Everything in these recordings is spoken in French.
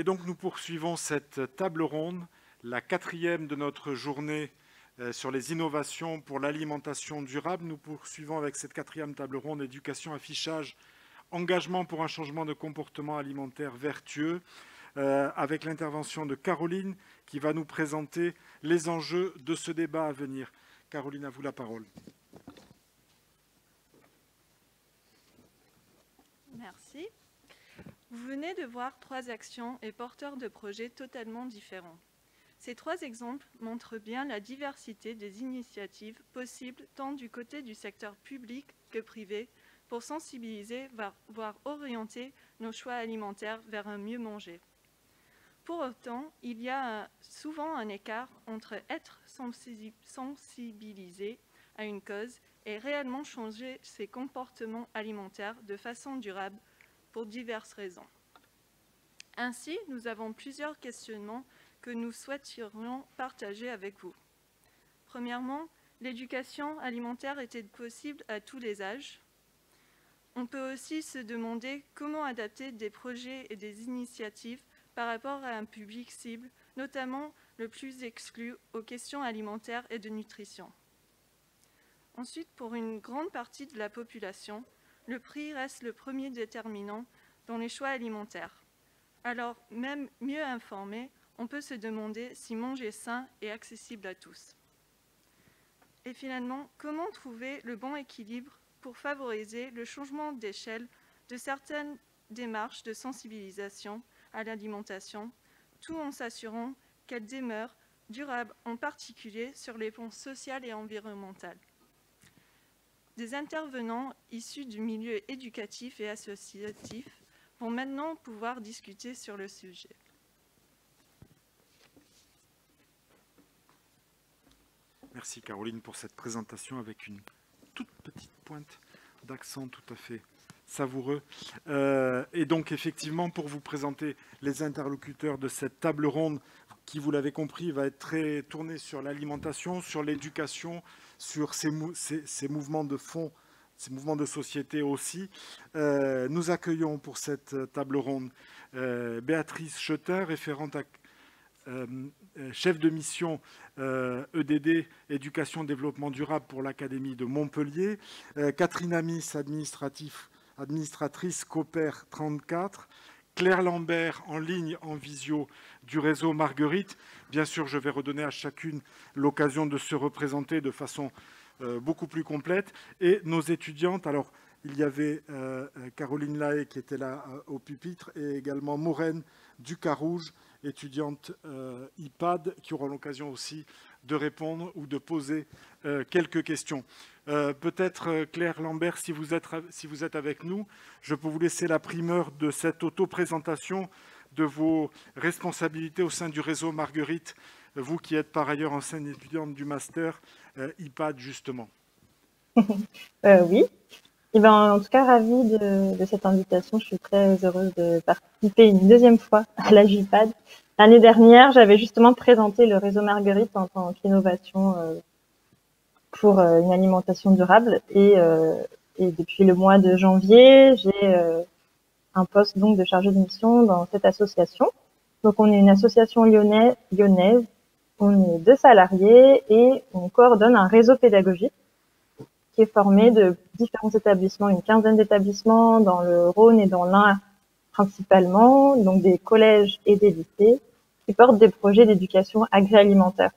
Et donc nous poursuivons cette table ronde, la 4e de notre journée sur les innovations pour l'alimentation durable. Nous poursuivons avec cette 4e table ronde, éducation, affichage, engagement pour un changement de comportement alimentaire vertueux, avec l'intervention de Caroline qui va nous présenter les enjeux de ce débat à venir. Caroline, à vous la parole. Merci. Vous venez de voir 3 actions et porteurs de projets totalement différents. Ces 3 exemples montrent bien la diversité des initiatives possibles tant du côté du secteur public que privé pour sensibiliser, voire orienter nos choix alimentaires vers un mieux manger. Pour autant, il y a souvent un écart entre être sensibilisé à une cause et réellement changer ses comportements alimentaires de façon durable pour diverses raisons. Ainsi, nous avons plusieurs questionnements que nous souhaiterions partager avec vous. Premièrement, l'éducation alimentaire est-elle possible à tous les âges ? On peut aussi se demander comment adapter des projets et des initiatives par rapport à un public cible, notamment le plus exclu aux questions alimentaires et de nutrition. Ensuite, pour une grande partie de la population, le prix reste le premier déterminant dans les choix alimentaires. Alors, même mieux informé, on peut se demander si manger sain est accessible à tous. Et finalement, comment trouver le bon équilibre pour favoriser le changement d'échelle de certaines démarches de sensibilisation à l'alimentation, tout en s'assurant qu'elle demeure durable, en particulier sur les plans social et environnemental. Des intervenants issus du milieu éducatif et associatif vont maintenant pouvoir discuter sur le sujet. Merci Caroline pour cette présentation avec une toute petite pointe d'accent tout à fait savoureux. Et donc effectivement, pour vous présenter les interlocuteurs de cette table ronde, qui, vous l'avez compris, va être très tournée sur l'alimentation, sur l'éducation, sur ces mouvements de fond, ces mouvements de société aussi. Nous accueillons pour cette table ronde Béatrice Chetin, référente chef de mission EDD, Éducation Développement Durable pour l'Académie de Montpellier, Catherine Amis, administratrice Cooper 34, Claire Lambert en ligne, en visio du réseau Marguerite. Bien sûr, je vais redonner à chacune l'occasion de se représenter de façon beaucoup plus complète. Et nos étudiantes, alors il y avait Caroline Lahaye qui était là au pupitre et également Maureen Ducarouge, étudiante IPAD, qui aura l'occasion aussi de répondre ou de poser quelques questions. Peut-être Claire Lambert, si vous êtes avec nous, je peux vous laisser la primeur de cette auto-présentation de vos responsabilités au sein du réseau Marguerite, vous qui êtes par ailleurs ancienne étudiante du master IPAD justement. Oui. Et ben, en tout cas, ravie de cette invitation. Je suis très heureuse de participer une deuxième fois à la JPAD. L'année dernière, j'avais justement présenté le réseau Marguerite en tant qu'innovation pour une alimentation durable. Et depuis le mois de janvier, j'ai un poste donc de chargé de mission dans cette association. Donc, on est une association lyonnaise. On est 2 salariés et on coordonne un réseau pédagogique qui est formé de différents établissements, une quinzaine d'établissements dans le Rhône et dans l'Ain principalement, donc des collèges et des lycées, qui portent des projets d'éducation agroalimentaire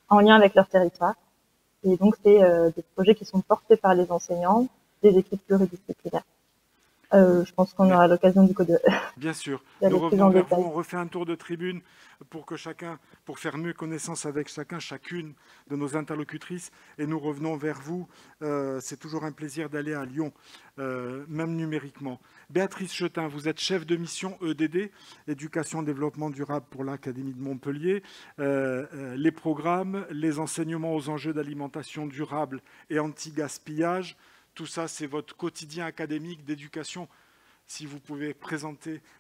en lien avec leur territoire. Et donc, c'est des projets qui sont portés par les enseignants, des équipes pluridisciplinaires. Je pense qu'on aura l'occasion du coup de... Bien sûr. Nous revenons vers vous, on refait un tour de tribune pour faire mieux connaissance avec chacune de nos interlocutrices, et nous revenons vers vous. C'est toujours un plaisir d'aller à Lyon, même numériquement. Béatrice Chetin, vous êtes chef de mission EDD, Éducation Développement Durable pour l'Académie de Montpellier. Les programmes, les enseignements aux enjeux d'alimentation durable et anti-gaspillage, tout ça, c'est votre quotidien académique d'éducation. Si vous pouvez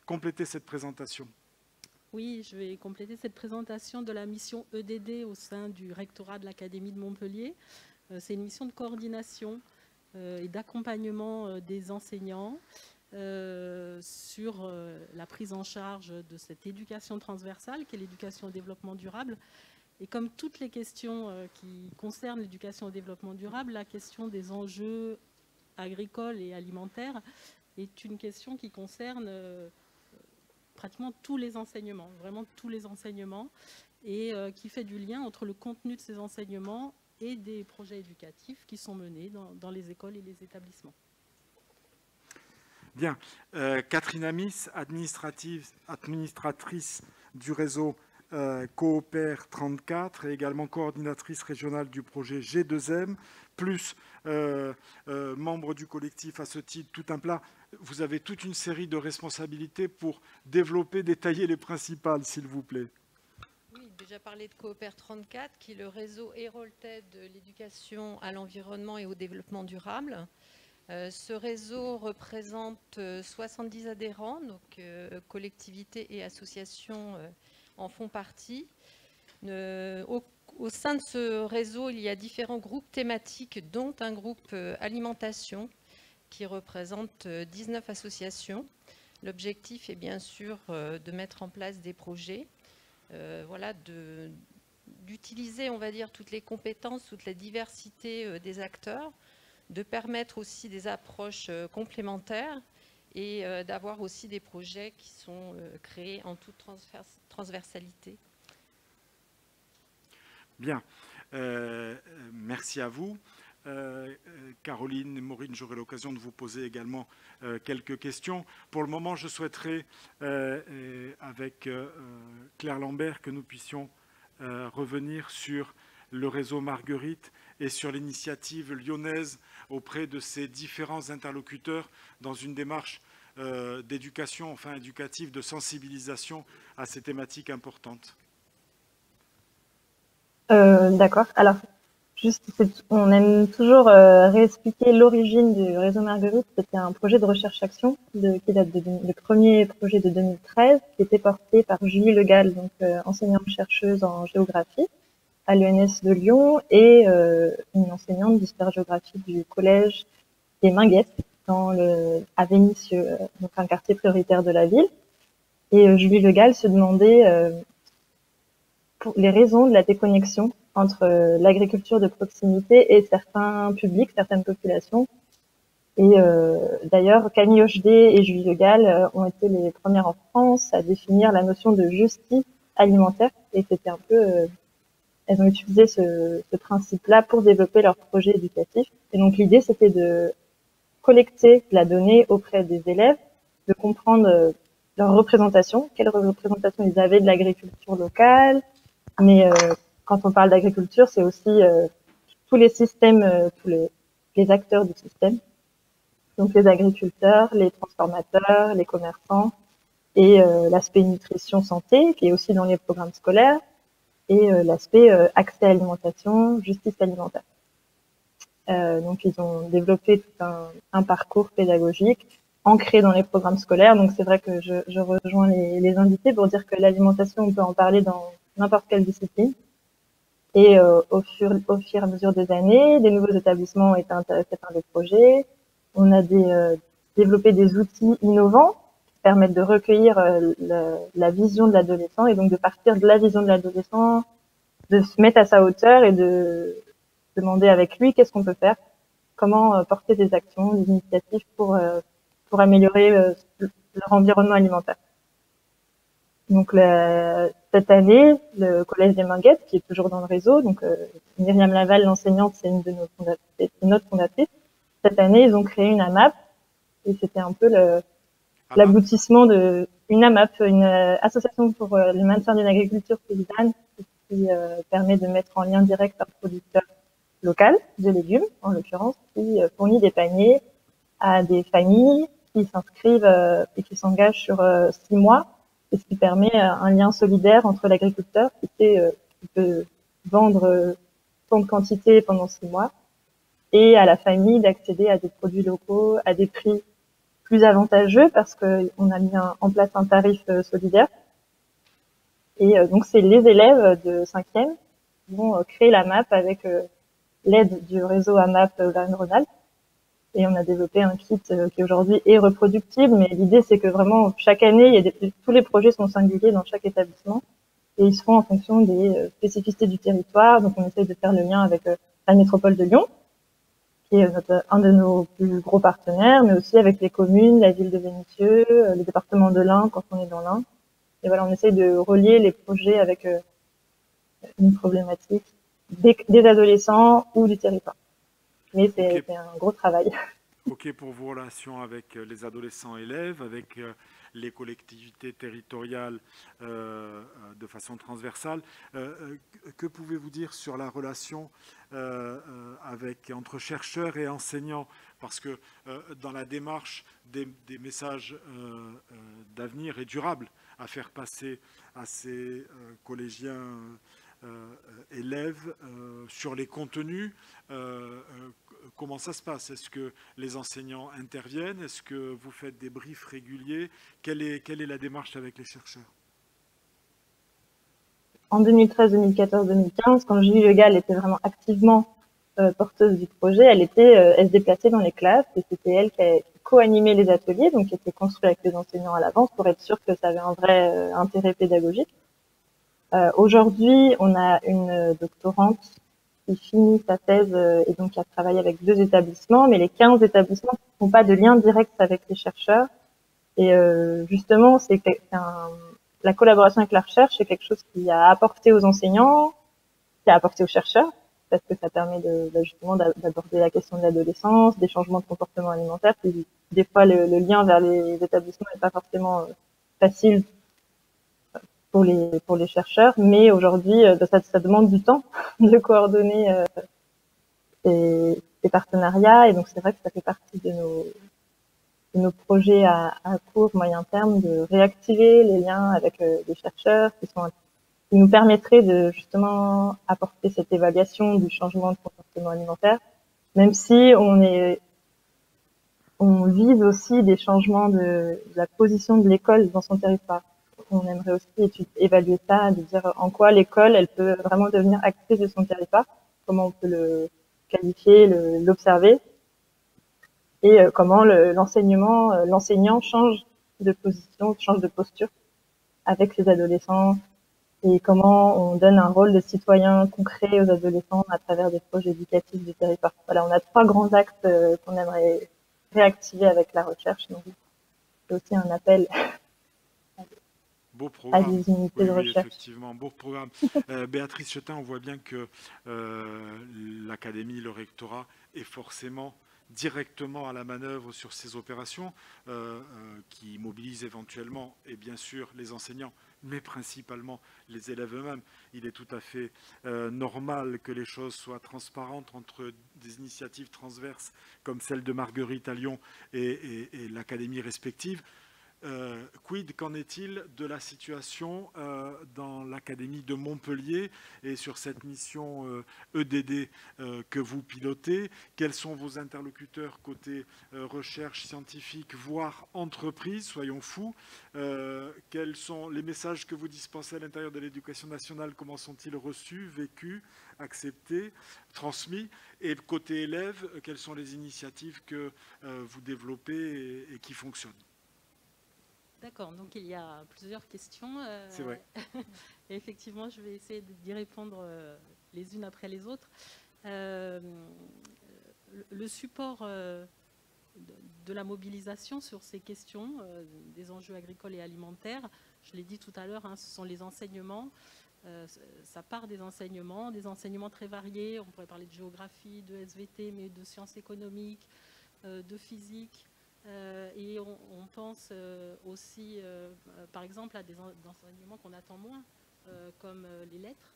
compléter cette présentation. Oui, je vais compléter cette présentation de la mission EDD au sein du rectorat de l'Académie de Montpellier. C'est une mission de coordination et d'accompagnement des enseignants sur la prise en charge de cette éducation transversale qu'est l'éducation au développement durable. Et comme toutes les questions qui concernent l'éducation au développement durable, la question des enjeux agricoles et alimentaires est une question qui concerne pratiquement tous les enseignements, vraiment tous les enseignements, et qui fait du lien entre le contenu de ces enseignements et des projets éducatifs qui sont menés dans les écoles et les établissements. Bien. Catherine Amis, administratrice du réseau Coopère 34 et également coordinatrice régionale du projet G2M, plus membre du collectif à ce titre, tout un plat. Vous avez toute une série de responsabilités pour développer, détailler les principales, s'il vous plaît. Oui, déjà parlé de Coopère 34, qui est le réseau Héroltais de l'éducation à l'environnement et au développement durable. Ce réseau représente 70 adhérents, donc collectivités et associations en font partie. Au sein de ce réseau, il y a différents groupes thématiques, dont un groupe alimentation qui représente 19 associations. L'objectif est bien sûr de mettre en place des projets, voilà, d'utiliser, on va dire, toutes les compétences, toute la diversité des acteurs, de permettre aussi des approches complémentaires et d'avoir aussi des projets qui sont créés en toute transversalité. Bien, merci à vous. Caroline et Maureen, j'aurai l'occasion de vous poser également quelques questions. Pour le moment, je souhaiterais, avec Claire Lambert, que nous puissions revenir sur le réseau Marguerite et sur l'initiative lyonnaise auprès de ces différents interlocuteurs dans une démarche d'éducation, enfin éducative, de sensibilisation à ces thématiques importantes. D'accord. Alors, juste, on aime toujours réexpliquer l'origine du réseau Marguerite. C'était un projet de recherche-action qui date le premier projet de 2013, qui était porté par Julie Le Gall, donc enseignante-chercheuse en géographie à l'ENS de Lyon et une enseignante d'histoire-géographie du collège des Minguettes à Vénissieux, donc un quartier prioritaire de la ville. Et Julie Le Gall se demandait pour les raisons de la déconnexion entre l'agriculture de proximité et certains publics, certaines populations. Et d'ailleurs, Camille Hochdé et Julie Le Gall ont été les premières en France à définir la notion de justice alimentaire. Et c'était un peu... elles ont utilisé ce principe-là pour développer leur projet éducatif. Et donc l'idée, c'était de collecter la donnée auprès des élèves, de comprendre leur représentation, quelle représentation ils avaient de l'agriculture locale. Mais quand on parle d'agriculture, c'est aussi tous les systèmes, tous les acteurs du système. Donc les agriculteurs, les transformateurs, les commerçants et l'aspect nutrition santé qui est aussi dans les programmes scolaires et l'aspect accès à l'alimentation, justice alimentaire. Donc ils ont développé tout un parcours pédagogique ancré dans les programmes scolaires. Donc c'est vrai que je rejoins les invités pour dire que l'alimentation, on peut en parler dans n'importe quelle discipline. Et au fur et à mesure des années, des nouveaux établissements ont été intéressés par le projet. On a développé des outils innovants qui permettent de recueillir la vision de l'adolescent et donc de partir de la vision de l'adolescent, de se mettre à sa hauteur et de demander avec lui qu'est-ce qu'on peut faire, comment porter des actions, des initiatives pour améliorer leur environnement alimentaire. Donc cette année, le Collège des Minguettes, qui est toujours dans le réseau, donc Myriam Laval, l'enseignante, c'est notre fondatrice. Cette année, ils ont créé une AMAP et c'était un peu l'aboutissement une AMAP, une association pour le maintien d'une agriculture paysanne qui permet de mettre en lien direct un producteur local de légumes, en l'occurrence, qui fournit des paniers à des familles qui s'inscrivent et qui s'engagent sur 6 mois. Et ce qui permet un lien solidaire entre l'agriculteur qui peut vendre tant de quantité pendant 6 mois et à la famille d'accéder à des produits locaux à des prix plus avantageux parce qu'on a mis en place un tarif solidaire. Et donc c'est les élèves de 5e qui vont créer la MAP avec l'aide du réseau AMAP Auvergne-Rhône-Alpes Et on a développé un kit qui aujourd'hui est reproductible, mais l'idée c'est que vraiment chaque année, tous les projets sont singuliers dans chaque établissement et ils se font en fonction des spécificités du territoire. Donc on essaye de faire le lien avec la métropole de Lyon, qui est un de nos plus gros partenaires, mais aussi avec les communes, la ville de Vénissieux, le département de l'Ain quand on est dans l'Ain. Et voilà, on essaye de relier les projets avec une problématique des adolescents ou du territoire. Mais c'est un gros travail. OK pour vos relations avec les adolescents élèves, avec les collectivités territoriales de façon transversale. Que pouvez-vous dire sur la relation entre chercheurs et enseignants? Parce que dans la démarche des messages d'avenir et durables à faire passer à ces collégiens élèves sur les contenus, comment ça se passe? Est-ce que les enseignants interviennent? Est-ce que vous faites des briefs réguliers? Quelle est la démarche avec les chercheurs? En 2013, 2014, 2015, quand Julie Legal était vraiment activement porteuse du projet, elle se déplaçait dans les classes et c'était elle qui co-animait les ateliers, donc qui était construit avec les enseignants à l'avance pour être sûr que ça avait un vrai intérêt pédagogique. Aujourd'hui, on a une doctorante qui finit sa thèse et donc qui a travaillé avec 2 établissements, mais les 15 établissements n'ont pas de lien direct avec les chercheurs. Et justement, la collaboration avec la recherche, c'est quelque chose qui a apporté aux enseignants, qui a apporté aux chercheurs, parce que ça permet justement d'aborder la question de l'adolescence, des changements de comportement alimentaire. Puis, des fois, le lien vers les établissements n'est pas forcément facile pour les chercheurs, mais aujourd'hui, ça demande du temps de coordonner ces partenariats, et donc c'est vrai que ça fait partie de nos projets à court, moyen terme, de réactiver les liens avec les chercheurs qui nous permettraient de justement apporter cette évaluation du changement de comportement alimentaire, même si on vise aussi des changements de la position de l'école dans son territoire. On aimerait aussi évaluer ça, de dire en quoi l'école, elle peut vraiment devenir actrice de son territoire, comment on peut le qualifier, l'observer, et comment l'enseignant change de position, change de posture avec les adolescents, et comment on donne un rôle de citoyen concret aux adolescents à travers des projets éducatifs du territoire. Voilà, on a 3 grands axes qu'on aimerait réactiver avec la recherche. Donc, c'est aussi un appel Beau programme. à des unités de recherche. Effectivement, beau programme. Béatrice Chetin, on voit bien que l'académie, le rectorat est forcément directement à la manœuvre sur ces opérations qui mobilisent éventuellement, et bien sûr, les enseignants, mais principalement les élèves eux-mêmes. Il est tout à fait normal que les choses soient transparentes entre des initiatives transverses comme celle de Marguerite à Lyon et l'académie respective. Quid, qu'en est-il de la situation dans l'académie de Montpellier et sur cette mission EDD que vous pilotez? Quels sont vos interlocuteurs côté recherche scientifique, voire entreprise, soyons fous? Quels sont les messages que vous dispensez à l'intérieur de l'éducation nationale? Comment sont-ils reçus, vécus, acceptés, transmis? Et côté élèves, quelles sont les initiatives que vous développez et qui fonctionnent? D'accord, donc il y a plusieurs questions. C'est vrai. Et effectivement, je vais essayer d'y répondre les unes après les autres. Le support de la mobilisation sur ces questions des enjeux agricoles et alimentaires, je l'ai dit tout à l'heure, ce sont les enseignements. Ça part des enseignements très variés. On pourrait parler de géographie, de SVT, mais de sciences économiques, de physique. Et on pense aussi, par exemple, à des enseignements qu'on attend moins, comme les lettres.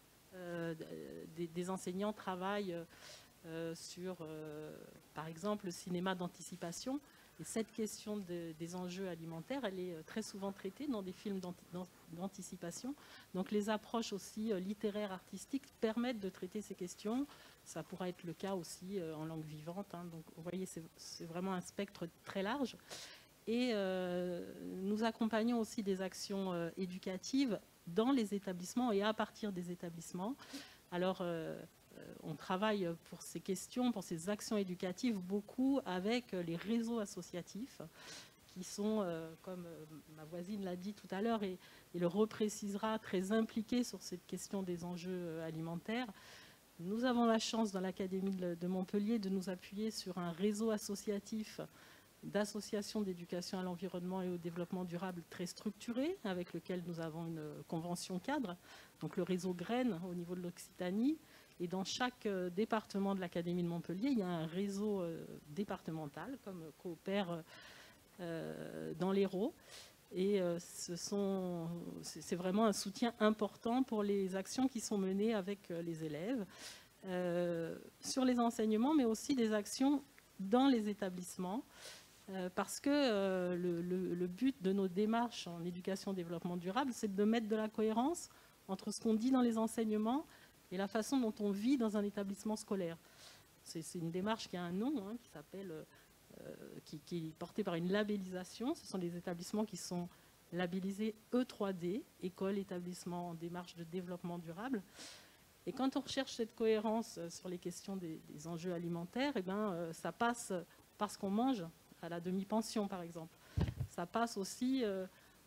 Des enseignants travaillent sur, par exemple, le cinéma d'anticipation. Et cette question des enjeux alimentaires, elle est très souvent traitée dans des films d'anticipation. Donc les approches aussi littéraires, artistiques permettent de traiter ces questions. Ça pourra être le cas aussi en langue vivante. Donc vous voyez, c'est vraiment un spectre très large. Et nous accompagnons aussi des actions éducatives dans les établissements et à partir des établissements. Alors, on travaille pour ces questions, pour ces actions éducatives, beaucoup avec les réseaux associatifs qui sont, comme ma voisine l'a dit tout à l'heure et le reprécisera, très impliqués sur cette question des enjeux alimentaires. Nous avons la chance dans l'Académie de Montpellier de nous appuyer sur un réseau associatif d'associations d'éducation à l'environnement et au développement durable très structuré, avec lequel nous avons une convention cadre, donc le réseau Graines au niveau de l'Occitanie. Et dans chaque département de l'Académie de Montpellier, il y a un réseau départemental, comme Coopère dans l'Hérault. Et c'est vraiment un soutien important pour les actions qui sont menées avec les élèves, sur les enseignements, mais aussi des actions dans les établissements. Parce que le but de nos démarches en éducation-développement durable, c'est de mettre de la cohérence entre ce qu'on dit dans les enseignements et la façon dont on vit dans un établissement scolaire. C'est une démarche qui a un nom, hein, qui s'appelle, qui est portée par une labellisation. Ce sont des établissements qui sont labellisés E3D, école, établissement en démarche de développement durable. Et quand on recherche cette cohérence sur les questions des enjeux alimentaires, eh bien, ça passe par ce qu'on mange à la demi-pension, par exemple. Ça passe aussi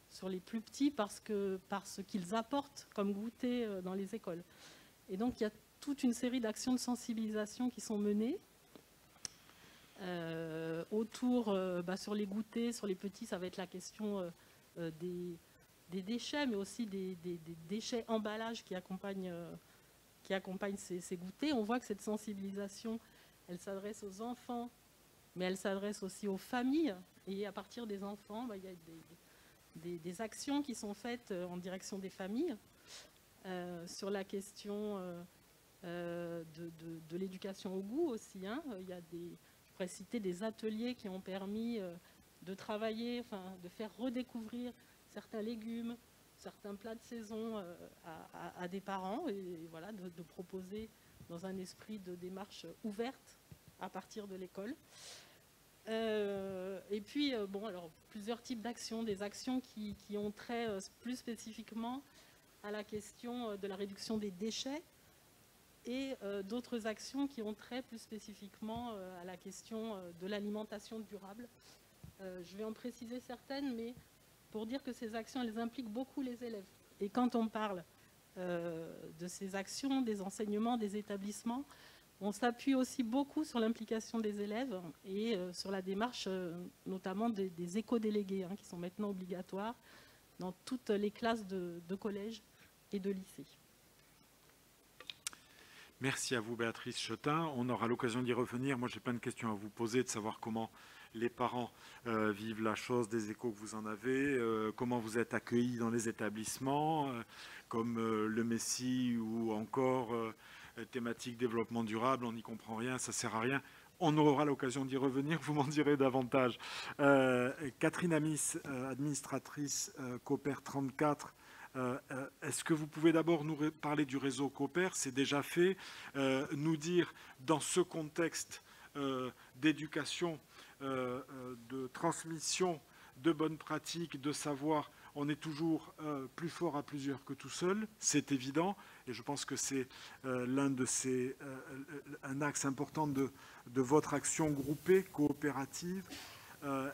sur les plus petits par ce qu'ils apportent comme goûter dans les écoles. Et donc, il y a toute une série d'actions de sensibilisation qui sont menées autour, sur les goûters, sur les petits, ça va être la question des déchets, mais aussi des déchets emballages qui accompagnent ces goûters. On voit que cette sensibilisation, elle s'adresse aux enfants, mais elle s'adresse aussi aux familles. Et à partir des enfants, il y a des actions qui sont faites en direction des familles sur la question de l'éducation au goût aussi. Hein. Il y a je pourrais citer des ateliers qui ont permis de travailler, de faire redécouvrir certains légumes, certains plats de saison à des parents et voilà, de proposer dans un esprit de démarche ouverte à partir de l'école. Et puis, alors, plusieurs types d'actions, des actions qui ont trait plus spécifiquement à la question de la réduction des déchets et d'autres actions qui ont trait plus spécifiquement à la question de l'alimentation durable. Je vais en préciser certaines, mais pour dire que ces actions, elles impliquent beaucoup les élèves. Et quand on parle de ces actions, des enseignements, des établissements, on s'appuie aussi beaucoup sur l'implication des élèves et sur la démarche notamment des éco-délégués qui sont maintenant obligatoires dans toutes les classes de collège et de lycée. Merci à vous, Béatrice Chetin. On aura l'occasion d'y revenir. Moi, j'ai plein de questions à vous poser, de savoir comment les parents vivent la chose, des échos que vous en avez, comment vous êtes accueillis dans les établissements, comme le Messie ou encore thématique développement durable, on n'y comprend rien, ça ne sert à rien. On aura l'occasion d'y revenir, vous m'en direz davantage. Catherine Amis, administratrice Coopère 34, est-ce que vous pouvez d'abord nous parler du réseau Coopère? C'est déjà fait. Nous dire, dans ce contexte d'éducation, de transmission de bonnes pratiques, de savoir, on est toujours plus fort à plusieurs que tout seul, c'est évident, et je pense que c'est un axe important de votre action groupée, coopérative.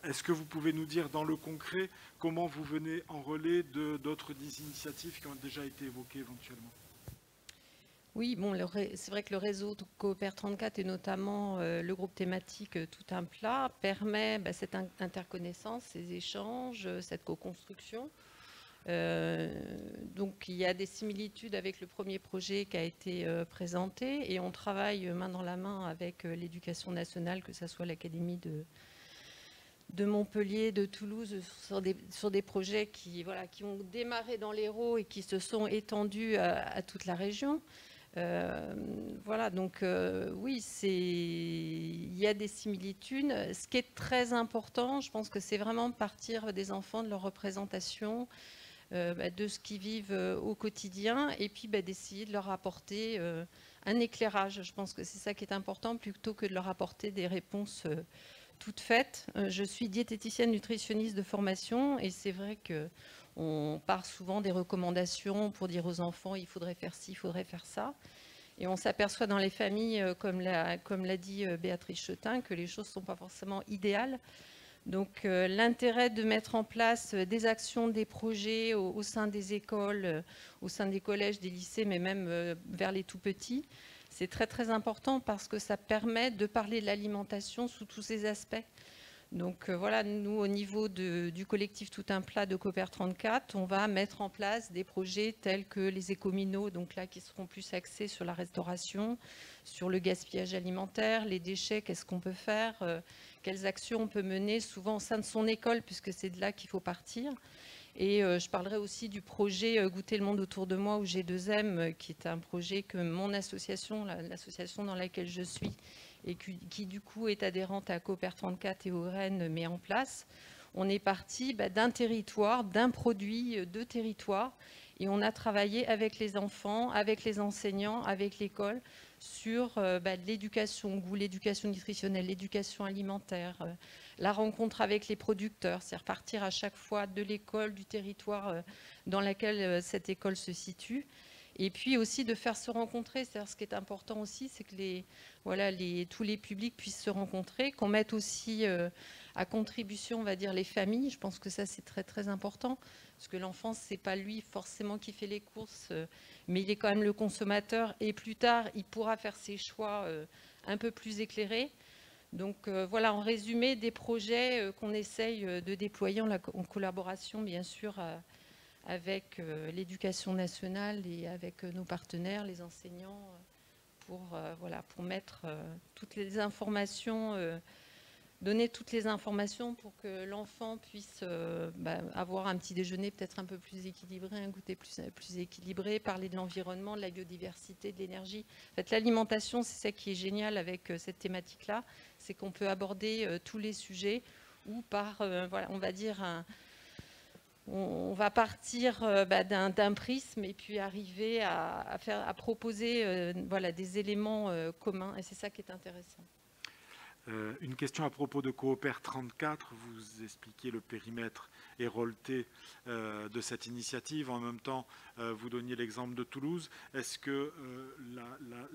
Est-ce que vous pouvez nous dire dans le concret comment vous venez en relais d'autres initiatives qui ont déjà été évoquées éventuellement? Oui, bon, c'est vrai que le réseau Coopère 34 et notamment le groupe thématique Tout un plat permet cette interconnaissance, ces échanges, cette co-construction. Donc il y a des similitudes avec le premier projet qui a été présenté et on travaille main dans la main avec l'éducation nationale, que ce soit l'Académie de Montpellier, de Toulouse, sur des projets qui ont démarré dans l'Hérault et qui se sont étendus à toute la région. Donc oui, il y a des similitudes. Ce qui est très important, je pense que c'est vraiment partir des enfants, de leur représentation, de ce qu'ils vivent au quotidien, et puis d'essayer de leur apporter un éclairage. Je pense que c'est ça qui est important, plutôt que de leur apporter des réponses toutes faites. Je suis diététicienne nutritionniste de formation, et c'est vrai qu'on part souvent des recommandations pour dire aux enfants il faudrait faire ci, il faudrait faire ça. Et on s'aperçoit dans les familles, comme l'a dit Béatrice Chetin, que les choses ne sont pas forcément idéales. Donc l'intérêt de mettre en place des actions, des projets au sein des écoles, au sein des collèges, des lycées, mais même vers les tout petits, c'est très très important parce que ça permet de parler de l'alimentation sous tous ses aspects. Donc voilà, nous au niveau du collectif Tout un plat de Cooper 34, on va mettre en place des projets tels que les écominos, donc là qui seront plus axés sur la restauration, sur le gaspillage alimentaire, les déchets, qu'est-ce qu'on peut faire, quelles actions on peut mener, souvent au sein de son école, puisque c'est de là qu'il faut partir. Et je parlerai aussi du projet Goûter le monde autour de moi, ou G2M, qui est un projet que mon association, l'association dans laquelle je suis, et qui du coup est adhérente à Cooper 34 et au Rennes, met en place. On est parti d'un territoire, d'un produit de territoire, et on a travaillé avec les enfants, avec les enseignants, avec l'école, sur l'éducation au goût, l'éducation nutritionnelle, l'éducation alimentaire, la rencontre avec les producteurs, c'est repartir à chaque fois de l'école, du territoire dans lequel cette école se situe. Et puis aussi de faire se rencontrer, c'est-à-dire ce qui est important aussi, c'est que tous les publics puissent se rencontrer, qu'on mette aussi à contribution, on va dire, les familles. Je pense que ça, c'est très très important, parce que l'enfant, c'est pas lui forcément qui fait les courses, mais il est quand même le consommateur, et plus tard, il pourra faire ses choix un peu plus éclairés. Donc voilà, en résumé, des projets qu'on essaye de déployer en collaboration, bien sûr, avec l'éducation nationale et avec nos partenaires, les enseignants, pour mettre toutes les informations, donner toutes les informations pour que l'enfant puisse avoir un petit déjeuner peut-être un peu plus équilibré, un goûter plus équilibré, parler de l'environnement, de la biodiversité, de l'énergie. En fait, l'alimentation, c'est ça qui est génial avec cette thématique-là, c'est qu'on peut aborder tous les sujets ou par, on va dire, on va partir d'un prisme et puis arriver à proposer des éléments communs, et c'est ça qui est intéressant. Une question à propos de Cooper 34. Vous expliquiez le périmètre hérolté de cette initiative. En même temps, vous donniez l'exemple de Toulouse. Est-ce que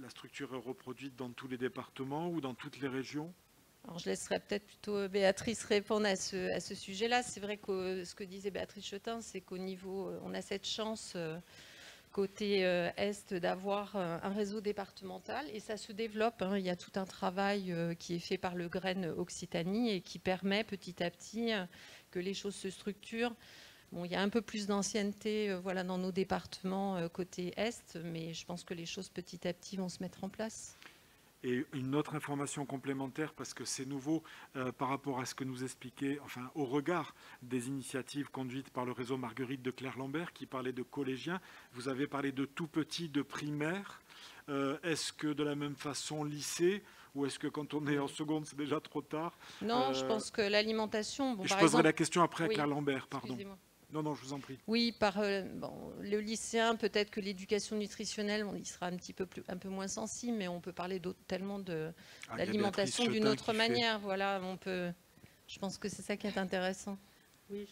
la structure est reproduite dans tous les départements ou dans toutes les régions ? Alors, je laisserai peut-être plutôt Béatrice répondre à ce sujet-là. C'est vrai que ce que disait Béatrice Chetin, c'est qu'au niveau, on a cette chance côté Est d'avoir un réseau départemental, et ça se développe. Il y a tout un travail qui est fait par le GREN Occitanie et qui permet petit à petit que les choses se structurent. Bon, il y a un peu plus d'ancienneté dans nos départements côté Est, mais je pense que les choses petit à petit vont se mettre en place. Et une autre information complémentaire, parce que c'est nouveau par rapport à ce que nous expliquait, enfin au regard des initiatives conduites par le réseau Marguerite de Claire-Lambert, qui parlait de collégiens. Vous avez parlé de tout petit, de primaire. Est-ce que de la même façon lycée, ou est-ce que quand on est en seconde, c'est déjà trop tard? Non, je pense que l'alimentation... je poserai la question après à Claire-Lambert, pardon. Non, je vous en prie. Oui, le lycéen, peut-être que l'éducation nutritionnelle, il sera un peu moins sensible, mais on peut parler tellement d'alimentation d'une autre manière. Voilà, je pense que c'est ça qui est intéressant. Oui,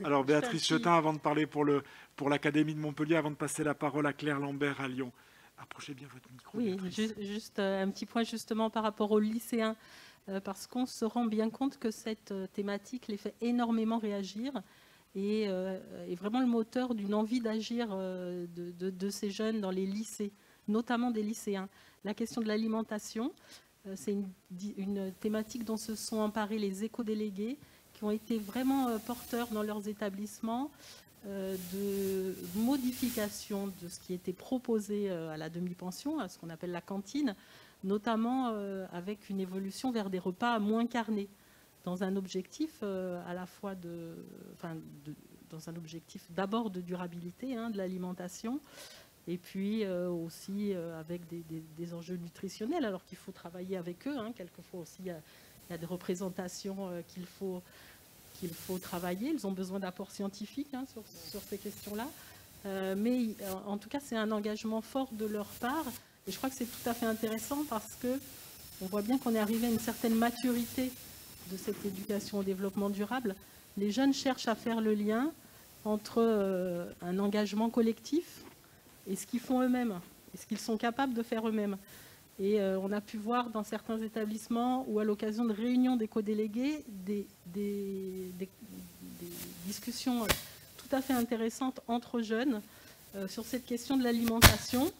Alors, Béatrice Chetin, avant de parler pour l'Académie de Montpellier, avant de passer la parole à Claire Lambert à Lyon. Approchez bien votre micro. Oui, juste un petit point justement par rapport aux lycéens, parce qu'on se rend bien compte que cette thématique les fait énormément réagir. Et est vraiment le moteur d'une envie d'agir de ces jeunes dans les lycées, notamment des lycéens. La question de l'alimentation, c'est une thématique dont se sont emparés les éco-délégués, qui ont été vraiment porteurs dans leurs établissements de modification de ce qui était proposé à la demi-pension, à ce qu'on appelle la cantine, notamment avec une évolution vers des repas moins carnés, dans un objectif à la fois dans un objectif d'abord de durabilité de l'alimentation, et puis aussi avec des enjeux nutritionnels, alors qu'il faut travailler avec eux. Quelquefois aussi, il y a des représentations qu'il faut travailler. Ils ont besoin d'apports scientifiques sur ces questions-là. Mais en tout cas, c'est un engagement fort de leur part. Et je crois que c'est tout à fait intéressant parce qu'on voit bien qu'on est arrivé à une certaine maturité de cette éducation au développement durable. Les jeunes cherchent à faire le lien entre un engagement collectif et ce qu'ils font eux-mêmes. ce qu'ils sont capables de faire eux-mêmes. Et on a pu voir dans certains établissements où à l'occasion de réunions d'éco-délégués, des discussions tout à fait intéressantes entre jeunes sur cette question de l'alimentation,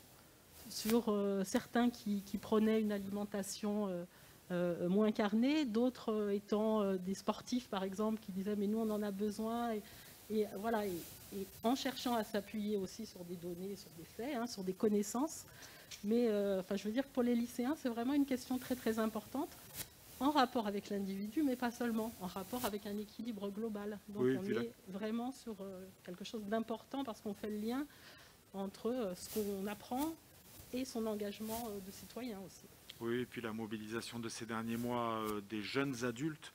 sur certains qui prônaient une alimentation moins carnée, d'autres étant des sportifs par exemple qui disaient mais nous on en a besoin et voilà, et en cherchant à s'appuyer aussi sur des données, sur des faits, hein, sur des connaissances. Mais enfin, je veux dire que pour les lycéens, c'est vraiment une question très très importante, en rapport avec l'individu, mais pas seulement, en rapport avec un équilibre global. Donc oui, on est vraiment sur quelque chose d'important parce qu'on fait le lien entre ce qu'on apprend et son engagement de citoyen aussi. Oui, et puis la mobilisation de ces derniers mois des jeunes adultes,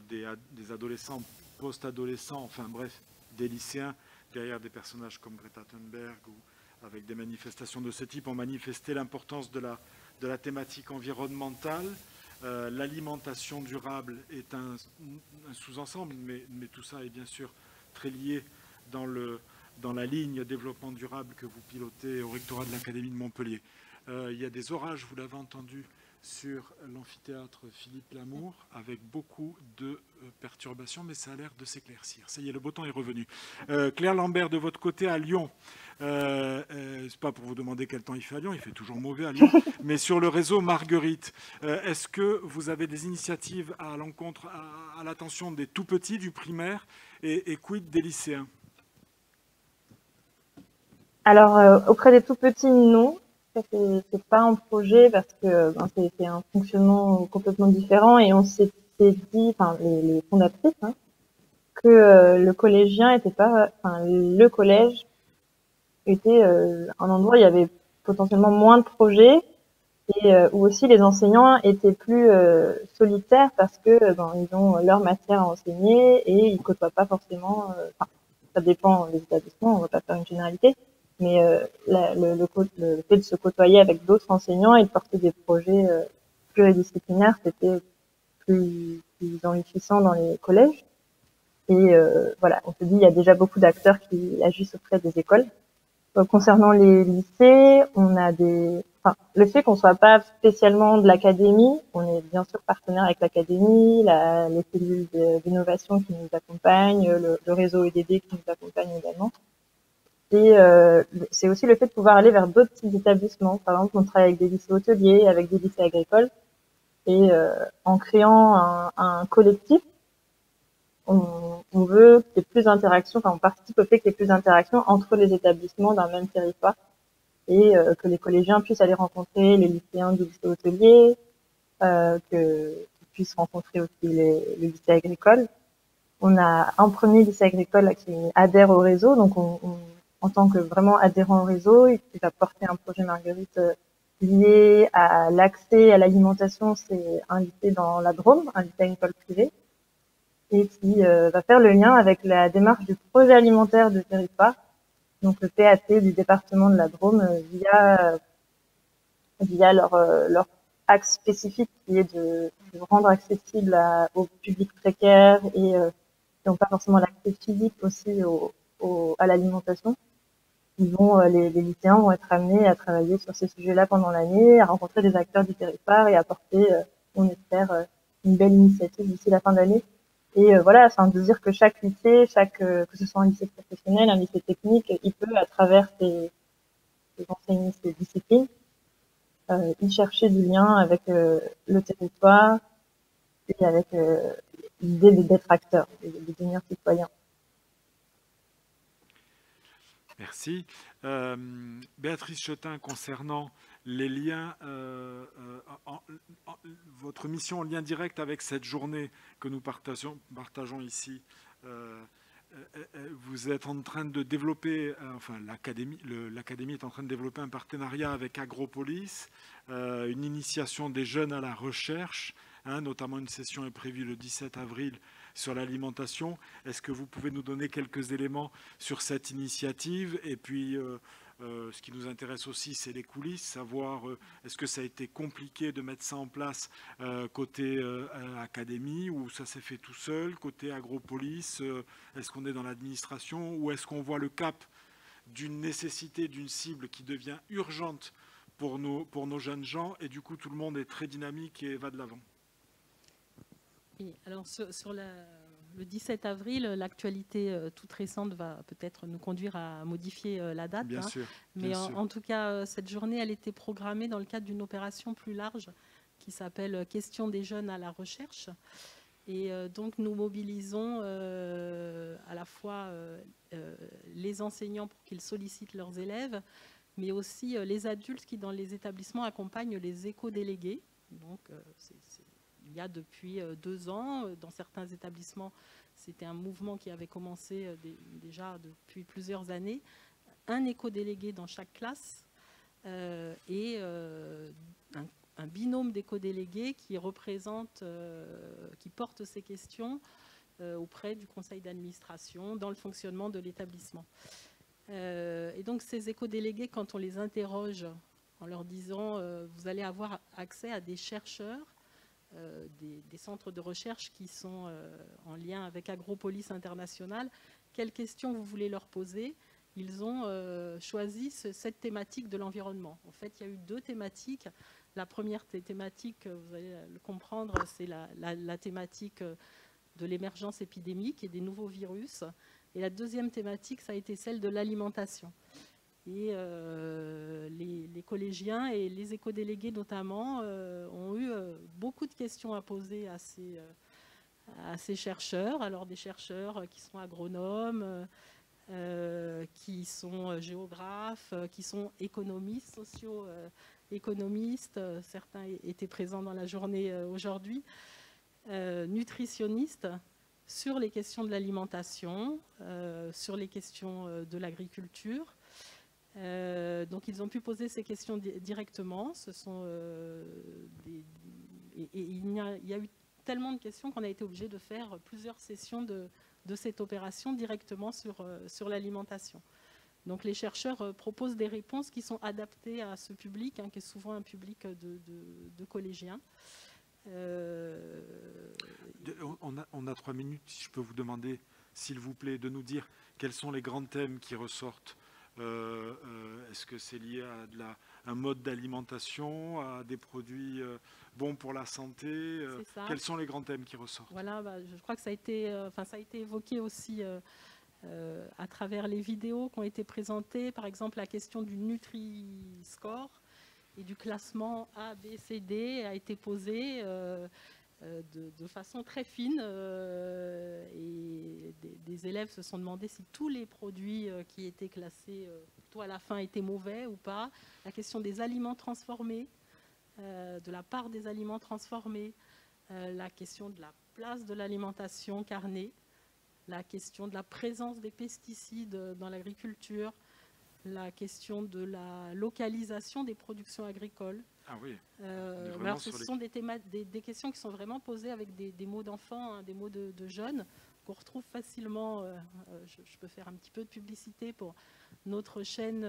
des adolescents, post-adolescents, enfin bref, des lycéens, derrière des personnages comme Greta Thunberg ou avec des manifestations de ce type, ont manifesté l'importance de la thématique environnementale. L'alimentation durable est un sous-ensemble, mais tout ça est bien sûr très lié dans la ligne développement durable que vous pilotez au rectorat de l'Académie de Montpellier. Il y a des orages, vous l'avez entendu, sur l'amphithéâtre Philippe Lamour, avec beaucoup de perturbations, mais ça a l'air de s'éclaircir. Ça y est, le beau temps est revenu. Claire Lambert, de votre côté, à Lyon, c'est pas pour vous demander quel temps il fait à Lyon, il fait toujours mauvais à Lyon, mais sur le réseau Marguerite, est-ce que vous avez des initiatives à l'encontre, à l'attention des tout-petits, du primaire, et quid des lycéens? Alors, auprès des tout-petits, non. C'est pas un projet parce que c'est un fonctionnement complètement différent et on s'était dit, enfin les fondatrices, hein, que le collégien était pas, enfin le collège était un endroit où il y avait potentiellement moins de projets et où aussi les enseignants étaient plus solitaires parce que ils ont leur matière à enseigner et ils côtoient pas forcément. Ça dépend des établissements, on va pas faire une généralité. Mais le fait de se côtoyer avec d'autres enseignants et de porter des projets pluridisciplinaires, c'était plus enrichissant dans les collèges. Et voilà, on se dit, il y a déjà beaucoup d'acteurs qui agissent auprès des écoles. Concernant les lycées, on a le fait qu'on soit pas spécialement de l'académie, on est bien sûr partenaire avec l'académie, les cellules d'innovation qui nous accompagnent, le réseau EDD qui nous accompagne également. Et c'est aussi le fait de pouvoir aller vers d'autres types d'établissements. Par exemple, on travaille avec des lycées hôteliers, avec des lycées agricoles. Et en créant un collectif, on veut qu'il y ait plus d'interactions, enfin on participe au fait qu'il y ait plus d'interactions entre les établissements d'un même territoire et que les collégiens puissent aller rencontrer les lycéens du lycée hôtelier, qu'ils puissent rencontrer aussi les lycées agricoles. On a un premier lycée agricole qui adhère au réseau, donc en tant que vraiment adhérent au réseau, il va porter un projet Marguerite lié à l'accès à l'alimentation. C'est un lycée dans la Drôme, un lycée agricole privé, et qui va faire le lien avec la démarche du projet alimentaire de territoire, donc le PAT du département de la Drôme, via leur axe spécifique qui est de rendre accessible au public précaire et qui n'ont pas forcément l'accès physique aussi à l'alimentation. Les lycéens vont être amenés à travailler sur ces sujets-là pendant l'année, à rencontrer des acteurs du territoire et apporter, on espère, une belle initiative d'ici la fin d'année. Et voilà, enfin de dire que chaque lycée, que ce soit un lycée professionnel, un lycée technique, il peut, à travers ses enseignements, ses disciplines, y chercher du lien avec le territoire et avec l'idée d'être acteur, de devenir citoyen. Merci. Béatrice Chetin, concernant les liens, votre mission en lien direct avec cette journée que nous partageons ici, vous êtes en train de développer, enfin l'Académie est en train de développer un partenariat avec Agropolis, une initiation des jeunes à la recherche, notamment une session est prévue le 17 avril sur l'alimentation. Est-ce que vous pouvez nous donner quelques éléments sur cette initiative? Et puis, ce qui nous intéresse aussi, c'est les coulisses, savoir est-ce que ça a été compliqué de mettre ça en place côté académie, ou ça s'est fait tout seul, côté Agropolis, est-ce qu'on est dans l'administration, ou est-ce qu'on voit le cap d'une nécessité, d'une cible qui devient urgente pour nos jeunes gens, et du coup tout le monde est très dynamique et va de l'avant. Oui, alors sur le 17 avril, l'actualité toute récente va peut-être nous conduire à modifier la date. Bien sûr. Mais en tout cas, cette journée, elle était programmée dans le cadre d'une opération plus large qui s'appelle « Question des jeunes à la recherche ». Et donc, nous mobilisons à la fois les enseignants pour qu'ils sollicitent leurs élèves, mais aussi les adultes qui, dans les établissements, accompagnent les éco-délégués. Donc, il y a depuis 2 ans, dans certains établissements, c'était un mouvement qui avait commencé déjà depuis plusieurs années, un éco-délégué dans chaque classe et un binôme d'éco-délégués qui représente, qui porte ces questions auprès du conseil d'administration dans le fonctionnement de l'établissement. Et donc ces éco-délégués, quand on les interroge en leur disant vous allez avoir accès à des chercheurs, des centres de recherche qui sont en lien avec Agropolis International, quelles questions vous voulez leur poser? Ils ont choisi cette thématique de l'environnement. En fait, il y a eu 2 thématiques. La première thématique, vous allez le comprendre, c'est la thématique de l'émergence épidémique et des nouveaux virus. Et la deuxième thématique, ça a été celle de l'alimentation. Et les collégiens et les éco-délégués notamment ont eu beaucoup de questions à poser à ces chercheurs. Alors des chercheurs qui sont agronomes, qui sont géographes, qui sont économistes, socio-économistes, certains étaient présents dans la journée aujourd'hui, nutritionnistes, sur les questions de l'alimentation, sur les questions de l'agriculture. Donc ils ont pu poser ces questions directement. Ce sont il y a eu tellement de questions qu'on a été obligé de faire plusieurs sessions de cette opération directement sur l'alimentation. Donc les chercheurs proposent des réponses qui sont adaptées à ce public, qui est souvent un public de collégiens. On a 3 minutes, si je peux vous demander, s'il vous plaît, de nous dire quels sont les grands thèmes qui ressortent. Est-ce que c'est lié à un mode d'alimentation, à des produits bons pour la santé? Quels sont les grands thèmes qui ressortent? Voilà, je crois que ça a été évoqué aussi à travers les vidéos qui ont été présentées. Par exemple, la question du Nutri-Score et du classement A, B, C, D a été posée de façon très fine et des élèves se sont demandé si tous les produits qui étaient classés tout à la fin étaient mauvais ou pas. La question des aliments transformés, de la part des aliments transformés, la question de la place de l'alimentation carnée, la question de la présence des pesticides dans l'agriculture, la question de la localisation des productions agricoles. Ah oui. Alors ce sont des questions qui sont vraiment posées avec des mots d'enfants, des mots de jeunes, qu'on retrouve facilement. Je peux faire un petit peu de publicité pour notre chaîne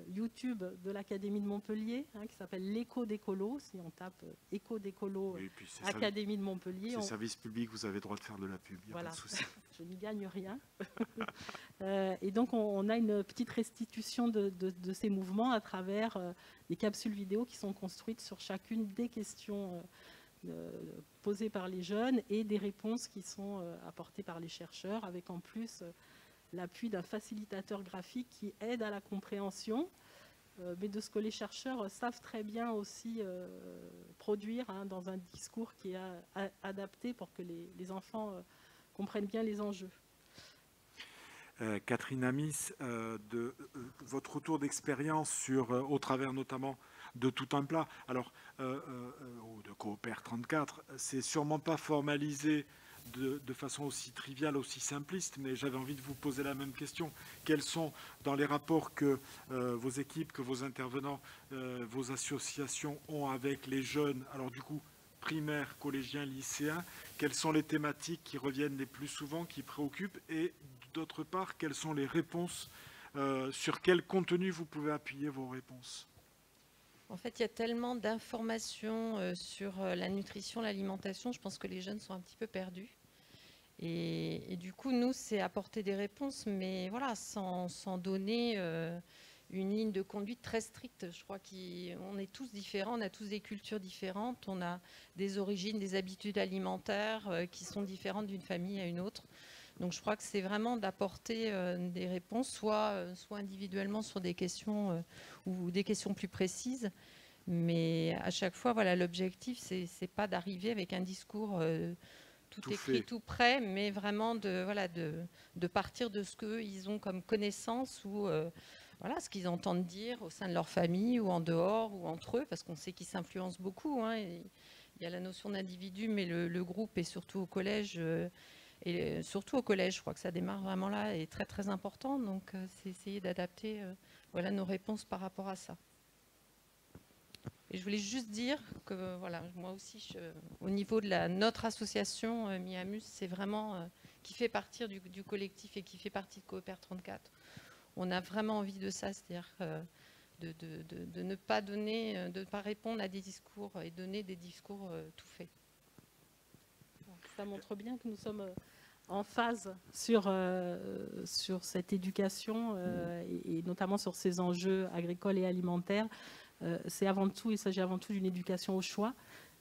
YouTube de l'Académie de Montpellier, qui s'appelle l'Écho d'écolo. Si on tape Écho d'écolo, Académie de Montpellier. C'est service public, vous avez le droit de faire de la pub, il n'y a voilà. pas de souci. Je n'y gagne rien. Et donc on a une petite restitution de ces mouvements à travers des capsules vidéo qui sont construites sur chacune des questions posées par les jeunes et des réponses qui sont apportées par les chercheurs, avec en plus l'appui d'un facilitateur graphique qui aide à la compréhension, mais de ce que les chercheurs savent très bien aussi produire dans un discours qui est adapté pour que les enfants comprennent bien les enjeux. Catherine Amis, de votre retour d'expérience au travers notamment de Tout un plat, alors de Coopère 34, c'est sûrement pas formalisé de façon aussi triviale, aussi simpliste, mais j'avais envie de vous poser la même question. Quels sont, dans les rapports que vos équipes, que vos intervenants, vos associations ont avec les jeunes, alors du coup, primaires, collégiens, lycéens, quelles sont les thématiques qui reviennent les plus souvent, qui préoccupent, et d'autre part, quelles sont les réponses, sur quel contenu vous pouvez appuyer vos réponses? En fait, il y a tellement d'informations sur la nutrition, l'alimentation, je pense que les jeunes sont un petit peu perdus. Et du coup, nous, c'est apporter des réponses, mais voilà, sans donner une ligne de conduite très stricte. Je crois qu'on est tous différents, on a tous des cultures différentes, on a des origines, des habitudes alimentaires qui sont différentes d'une famille à une autre. Donc je crois que c'est vraiment d'apporter des réponses, soit individuellement sur des questions ou des questions plus précises. Mais à chaque fois, voilà, l'objectif, c'est pas d'arriver avec un discours tout écrit, tout prêt, mais vraiment de partir de ce qu'ils ont comme connaissance ou voilà, ce qu'ils entendent dire au sein de leur famille ou en dehors ou entre eux, parce qu'on sait qu'ils s'influencent beaucoup. Hein, il y a la notion d'individu, mais le groupe, et surtout au collège, je crois que ça démarre vraiment là, est très très important. Donc c'est essayer d'adapter voilà, nos réponses par rapport à ça. Et je voulais juste dire que voilà, moi aussi, au niveau de notre association Miamus, c'est vraiment qui fait partie du collectif et qui fait partie de Cooper 34. On a vraiment envie de ça, c'est-à-dire de ne pas donner, de ne pas répondre à des discours et donner des discours tout faits. Ça montre bien que nous sommes en phase sur cette éducation et notamment sur ces enjeux agricoles et alimentaires. Il s'agit avant tout d'une éducation au choix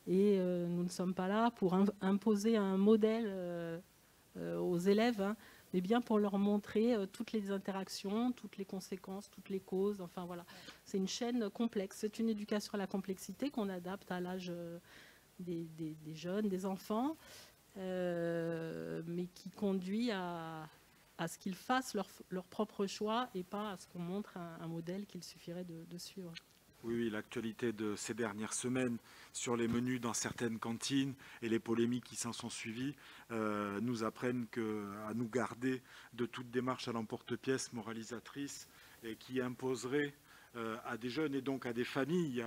et nous ne sommes pas là pour imposer un modèle aux élèves, hein, mais bien pour leur montrer toutes les interactions, toutes les conséquences, toutes les causes. Enfin voilà, c'est une chaîne complexe. C'est une éducation à la complexité qu'on adapte à l'âge des jeunes, des enfants, mais qui conduit à ce qu'ils fassent leur propre choix et pas à ce qu'on montre un modèle qu'il suffirait de suivre. Oui, l'actualité de ces dernières semaines sur les menus dans certaines cantines et les polémiques qui s'en sont suivies nous apprennent à nous garder de toute démarche à l'emporte-pièce moralisatrice et qui imposerait à des jeunes et donc à des familles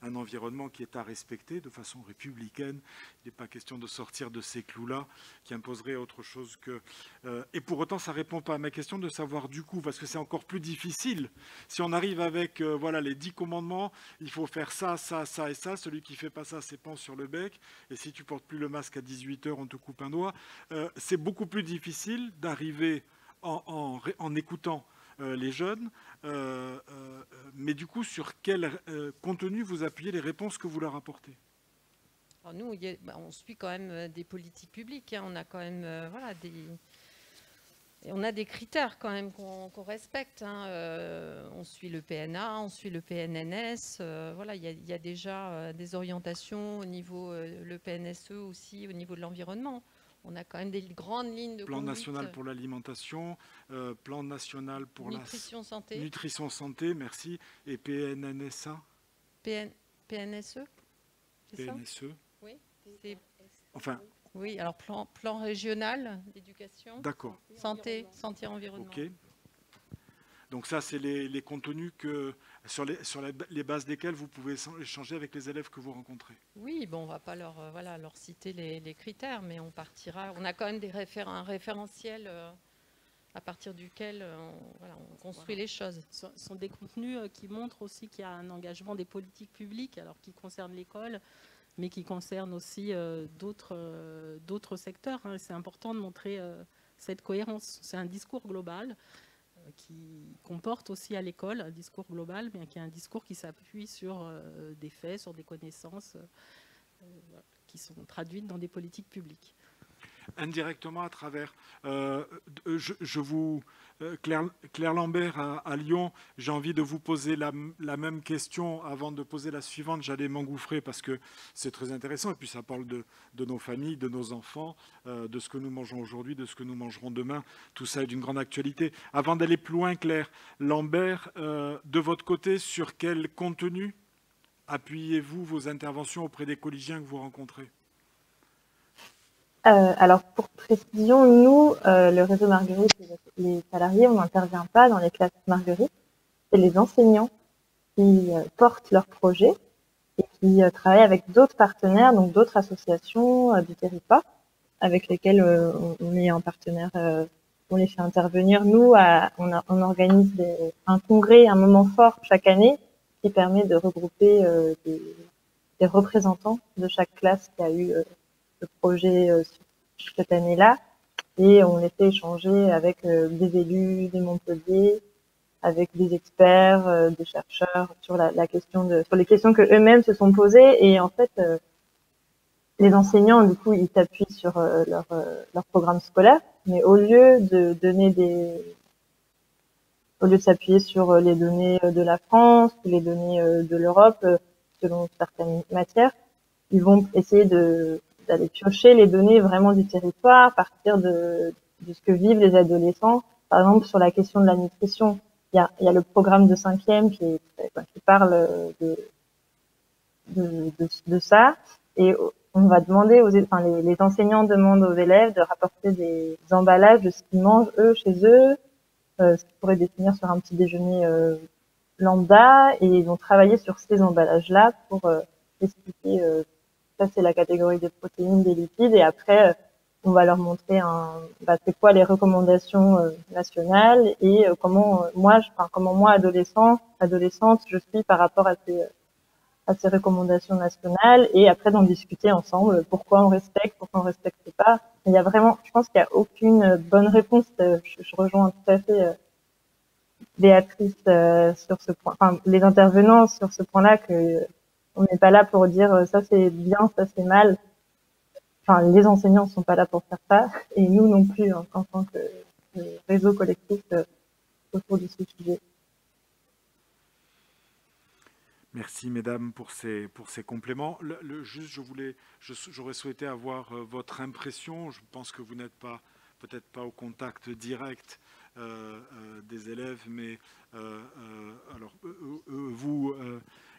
un environnement qui est à respecter de façon républicaine. Il n'est pas question de sortir de ces clous-là, qui imposerait autre chose que... et pour autant, ça ne répond pas à ma question de savoir du coup, parce que c'est encore plus difficile. Si on arrive avec voilà, les 10 commandements, il faut faire ça, ça, ça et ça. Celui qui ne fait pas ça, c'est pan sur le bec. Et si tu ne portes plus le masque à 18 h, on te coupe un doigt. C'est beaucoup plus difficile d'arriver en écoutant les jeunes, mais du coup, sur quel contenu vous appuyez les réponses que vous leur apportez? Alors nous, on suit quand même des politiques publiques, hein. On a quand même voilà, on a des critères quand même qu'on respecte, hein. On suit le PNA, on suit le PNNS, voilà, il y a déjà des orientations au niveau, le PNSE aussi, au niveau de l'environnement. On a quand même des grandes lignes de plan conduite. National pour l'alimentation, plan national pour nutrition santé. Nutrition santé, merci, et PNNSA. PNSE, c'est ça? PNSE. Oui. Enfin. Oui, alors plan régional d'éducation. D'accord. Santé, environnement. Ok. Donc ça, c'est les contenus sur les bases desquels vous pouvez échanger avec les élèves que vous rencontrez. Oui, bon, on ne va pas leur citer les critères, mais on partira. On a quand même un référentiel à partir duquel on construit les choses. Ce sont des contenus qui montrent aussi qu'il y a un engagement des politiques publiques, alors qui concernent l'école, mais qui concernent aussi d'autres secteurs, hein. C'est important de montrer cette cohérence. C'est un discours global qui comporte aussi à l'école un discours global, mais qui est un discours qui s'appuie sur des faits, sur des connaissances qui sont traduites dans des politiques publiques. Indirectement à travers, Claire Lambert à Lyon, j'ai envie de vous poser la même question avant de poser la suivante. J'allais m'engouffrer parce que c'est très intéressant et puis ça parle de nos familles, de nos enfants, de ce que nous mangeons aujourd'hui, de ce que nous mangerons demain. Tout ça est d'une grande actualité. Avant d'aller plus loin, Claire Lambert, de votre côté, sur quel contenu appuyez-vous vos interventions auprès des collégiens que vous rencontrez? Alors, pour précision, nous, le réseau Marguerite, les salariés, on n'intervient pas dans les classes Marguerite. C'est les enseignants qui portent leurs projets et qui travaillent avec d'autres partenaires, donc d'autres associations du territoire, avec lesquelles on est en partenaire, on les fait intervenir. Nous, on organise un congrès, un moment fort chaque année qui permet de regrouper des représentants de chaque classe qui a eu le projet cette année-là. Et on était échangé avec des élus de Montpellier, avec des experts, des chercheurs sur sur les questions que eux-mêmes se sont posées. Et en fait, les enseignants, du coup, ils s'appuient sur leur programme scolaire, mais au lieu de s'appuyer sur les données de la France ou les données de l'Europe, selon certaines matières, ils vont essayer d'aller piocher les données vraiment du territoire, partir de ce que vivent les adolescents. Par exemple, sur la question de la nutrition, il y a le programme de 5e qui parle de ça. Et on va demander les enseignants demandent aux élèves de rapporter des emballages de ce qu'ils mangent eux chez eux, ce qu'ils pourraient définir sur un petit déjeuner lambda, et ils vont travailler sur ces emballages-là pour expliquer ça c'est la catégorie des protéines, des lipides, et après on va leur montrer c'est quoi les recommandations nationales et comment moi adolescente je suis par rapport à ces recommandations nationales, et après d'en discuter ensemble pourquoi on respecte pas. Il y a vraiment, je pense qu'il n'y a aucune bonne réponse. Je rejoins tout à fait Béatrice sur ce point, les intervenants sur ce point-là, que on n'est pas là pour dire ça c'est bien, ça c'est mal. Les enseignants ne sont pas là pour faire ça, et nous non plus en tant que réseau collectif autour de ce sujet. Merci mesdames pour ces compléments. J'aurais souhaité avoir votre impression. Je pense que vous n'êtes peut-être pas au contact direct des élèves, mais alors vous,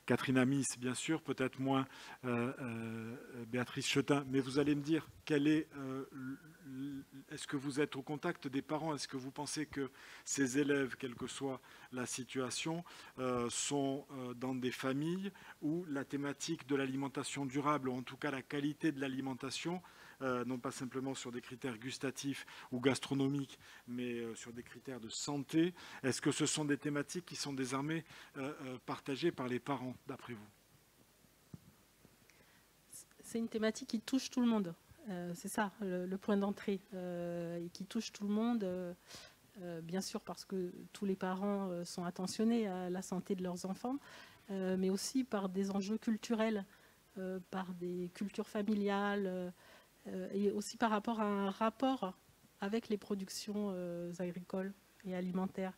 Catherine Amis, bien sûr, peut-être moins Béatrice Chetin, mais vous allez me dire est-ce que vous êtes au contact des parents? Est-ce que vous pensez que ces élèves, quelle que soit la situation, sont dans des familles où la thématique de l'alimentation durable, ou en tout cas la qualité de l'alimentation, non pas simplement sur des critères gustatifs ou gastronomiques, mais sur des critères de santé, est-ce que ce sont des thématiques qui sont désormais partagées par les parents, d'après vous? C'est une thématique qui touche tout le monde. C'est ça, le point d'entrée, et qui touche tout le monde, bien sûr parce que tous les parents sont attentionnés à la santé de leurs enfants, mais aussi par des enjeux culturels, par des cultures familiales, et aussi par rapport à un rapport avec les productions agricoles et alimentaires.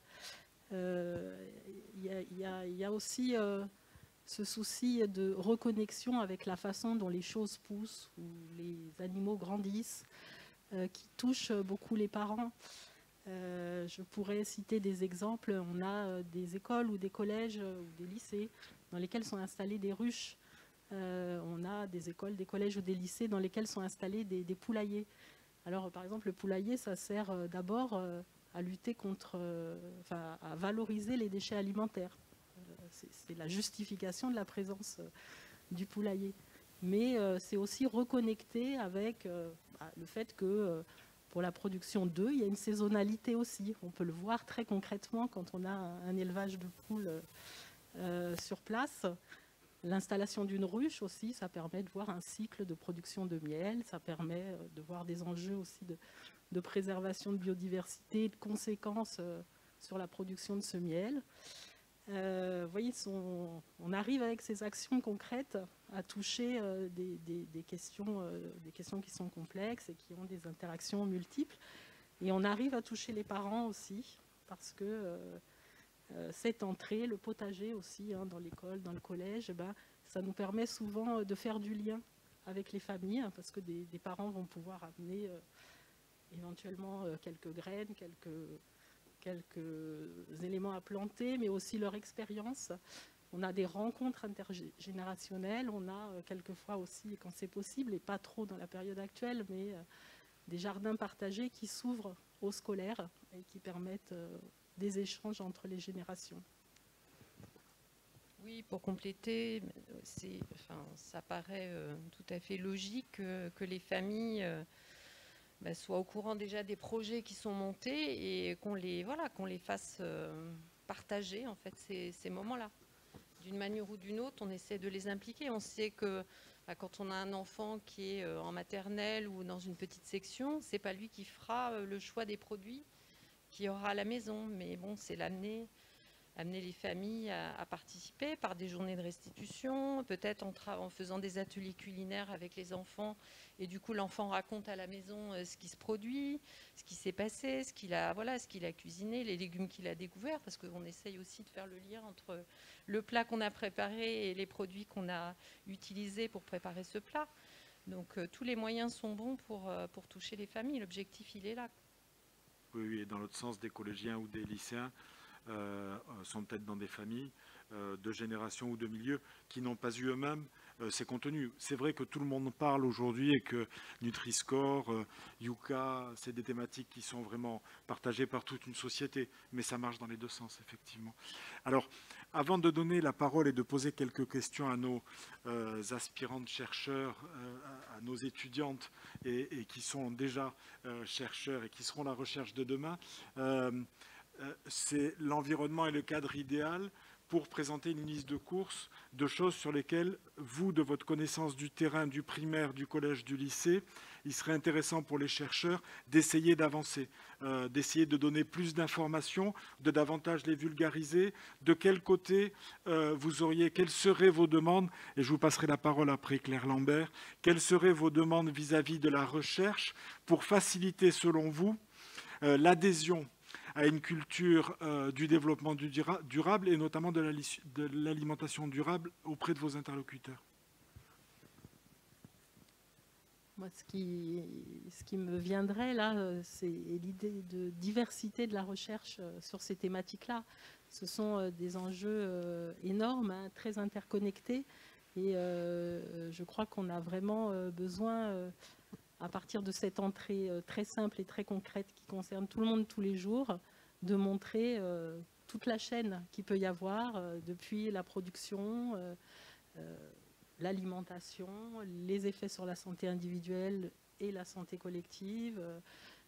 Il y a aussi ce souci de reconnexion avec la façon dont les choses poussent, ou les animaux grandissent, qui touche beaucoup les parents. Je pourrais citer des exemples. On a des écoles ou des collèges ou des lycées dans lesquels sont installées des ruches. On a des écoles, des collèges ou des lycées dans lesquels sont installés des poulaillers. Alors, par exemple, le poulailler, ça sert d'abord à lutter contre, à valoriser les déchets alimentaires. C'est la justification de la présence du poulailler. Mais c'est aussi reconnecter avec le fait que pour la production d'œufs, il y a une saisonnalité aussi. On peut le voir très concrètement quand on a un élevage de poules sur place. L'installation d'une ruche aussi, ça permet de voir un cycle de production de miel, ça permet de voir des enjeux aussi de préservation de biodiversité, de conséquences sur la production de ce miel. Vous voyez, on arrive avec ces actions concrètes à toucher des questions qui sont complexes et qui ont des interactions multiples. Et on arrive à toucher les parents aussi, parce que cette entrée, le potager aussi, dans l'école, dans le collège, ça nous permet souvent de faire du lien avec les familles, parce que des parents vont pouvoir amener éventuellement quelques graines, quelques éléments à planter, mais aussi leur expérience. On a des rencontres intergénérationnelles, on a quelquefois aussi, quand c'est possible, et pas trop dans la période actuelle, mais des jardins partagés qui s'ouvrent aux scolaires et qui permettent des échanges entre les générations. Oui, pour compléter, ça paraît tout à fait logique que les familles soient au courant déjà des projets qui sont montés et qu'on les fasse partager en fait ces moments-là. D'une manière ou d'une autre, on essaie de les impliquer. On sait que Quand on a un enfant qui est en maternelle ou dans une petite section, c'est pas lui qui fera le choix des produits qu'il y aura à la maison. Mais bon, c'est amener les familles à participer par des journées de restitution, peut-être en faisant des ateliers culinaires avec les enfants. Et du coup, l'enfant raconte à la maison ce qui se produit, ce qui s'est passé, ce qu'il a cuisiné, les légumes qu'il a découverts, parce qu'on essaye aussi de faire le lien entre le plat qu'on a préparé et les produits qu'on a utilisés pour préparer ce plat. Donc, tous les moyens sont bons pour toucher les familles. L'objectif, il est là. Oui, et dans l'autre sens, des collégiens ou des lycéens sont peut-être dans des familles de génération ou de milieux qui n'ont pas eu eux-mêmes ces contenus. C'est vrai que tout le monde parle aujourd'hui et que Nutri-Score, Yuka, c'est des thématiques qui sont vraiment partagées par toute une société, mais ça marche dans les deux sens, effectivement. Alors, avant de donner la parole et de poser quelques questions à nos aspirantes chercheurs, à nos étudiantes et qui sont déjà chercheurs et qui seront la recherche de demain, c'est l'environnement et le cadre idéal pour présenter une liste de courses, de choses sur lesquelles vous, de votre connaissance du terrain, du primaire, du collège, du lycée, il serait intéressant pour les chercheurs d'essayer d'avancer, d'essayer de donner plus d'informations, de davantage les vulgariser, de quel côté vous auriez, quelles seraient vos demandes, et je vous passerai la parole après Claire Lambert, quelles seraient vos demandes vis-à-vis de la recherche pour faciliter, selon vous, l'adhésion à une culture du développement durable et notamment de l'alimentation durable auprès de vos interlocuteurs. Moi, ce qui me viendrait là, c'est l'idée de diversité de la recherche sur ces thématiques-là. Ce sont des enjeux énormes, hein, très interconnectés, et je crois qu'on a vraiment besoin, à partir de cette entrée très simple et très concrète qui concerne tout le monde tous les jours, de montrer toute la chaîne qu'il peut y avoir, depuis la production, l'alimentation, les effets sur la santé individuelle et la santé collective,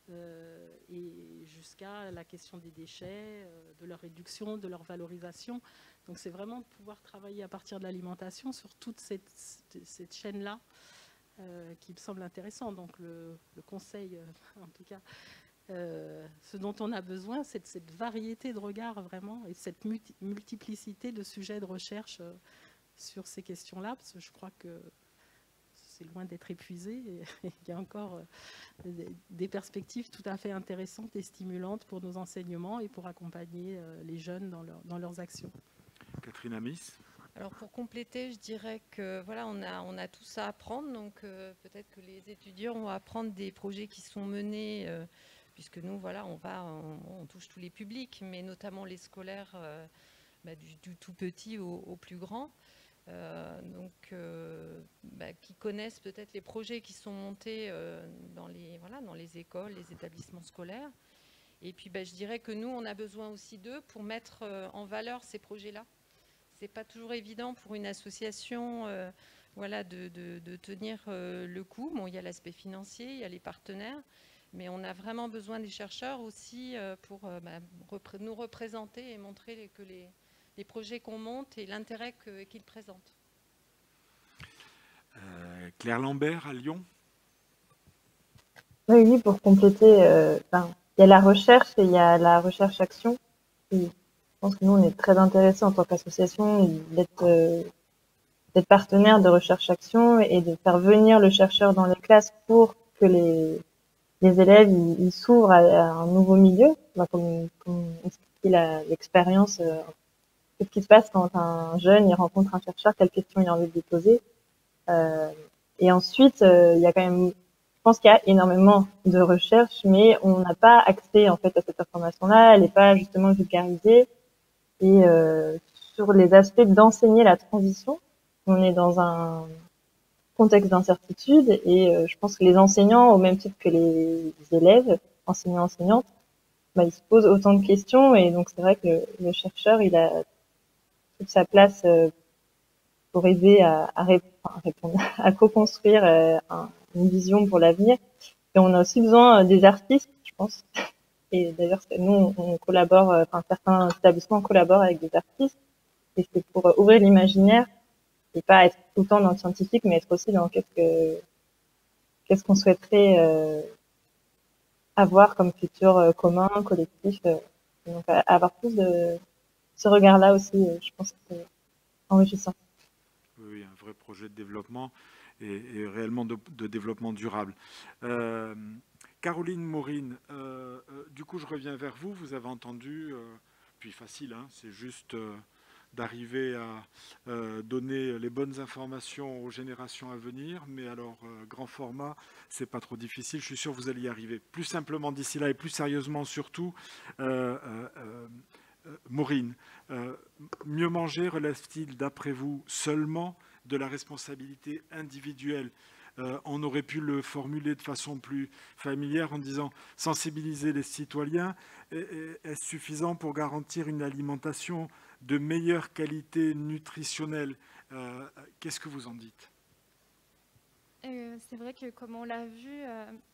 et jusqu'à la question des déchets, de leur réduction, de leur valorisation. Donc c'est vraiment de pouvoir travailler à partir de l'alimentation sur toute cette chaîne-là, qui me semble intéressant. Donc le conseil, en tout cas, ce dont on a besoin, c'est de cette variété de regards vraiment, et cette multiplicité de sujets de recherche sur ces questions-là, parce que je crois que c'est loin d'être épuisé, et il y a encore des perspectives tout à fait intéressantes et stimulantes pour nos enseignements et pour accompagner les jeunes dans leurs actions. Catherine Amis. Alors pour compléter, je dirais que voilà, on a tout ça à apprendre, donc peut-être que les étudiants vont apprendre des projets qui sont menés, puisque nous voilà, on touche tous les publics, mais notamment les scolaires, du tout petit au plus grand, qui connaissent peut-être les projets qui sont montés dans les écoles, les établissements scolaires. Et puis je dirais que nous, on a besoin aussi d'eux pour mettre en valeur ces projets-là. C'est pas toujours évident pour une association de tenir le coup. Bon, il y a l'aspect financier, il y a les partenaires, mais on a vraiment besoin des chercheurs aussi pour nous représenter et montrer que les projets qu'on monte et l'intérêt qu'ils présentent. Claire Lambert à Lyon. Oui, pour compléter, il y a la recherche et il y a la recherche-action. Je pense que nous, on est très intéressés en tant qu'association d'être partenaire de recherche-action et de faire venir le chercheur dans les classes pour que les élèves ils s'ouvrent à un nouveau milieu, comme expliquer l'expérience, qu'est-ce qui se passe quand un jeune il rencontre un chercheur, quelles questions il a envie de lui poser. Et ensuite, il y a quand même, je pense qu'il y a énormément de recherche, mais on n'a pas accès en fait à cette information-là, elle n'est pas justement vulgarisée. Et sur les aspects d'enseigner la transition, on est dans un contexte d'incertitude et je pense que les enseignants, au même titre que les élèves, enseignants-enseignantes, ils se posent autant de questions et donc c'est vrai que le chercheur, il a toute sa place pour aider à répondre, à co-construire une vision pour l'avenir. Et on a aussi besoin des artistes, je pense. Et d'ailleurs, nous, on collabore, certains établissements collaborent avec des artistes, et c'est pour ouvrir l'imaginaire et pas être tout le temps dans le scientifique, mais être aussi dans qu'est-ce qu'on souhaiterait avoir comme futur commun, collectif. Donc, avoir plus de ce regard-là aussi, je pense que c'est enrichissant. Oui, un vrai projet de développement et réellement de développement durable. Caroline Maureen, du coup, je reviens vers vous. Vous avez entendu, puis facile, hein, c'est juste d'arriver à donner les bonnes informations aux générations à venir. Mais alors, grand format, c'est pas trop difficile. Je suis sûr que vous allez y arriver. Plus simplement d'ici là et plus sérieusement surtout, Maureen, mieux manger relève-t-il d'après vous seulement de la responsabilité individuelle? On aurait pu le formuler de façon plus familière en disant sensibiliser les citoyens. Est-ce suffisant pour garantir une alimentation de meilleure qualité nutritionnelle? Qu'est-ce que vous en dites? C'est vrai que comme on l'a vu,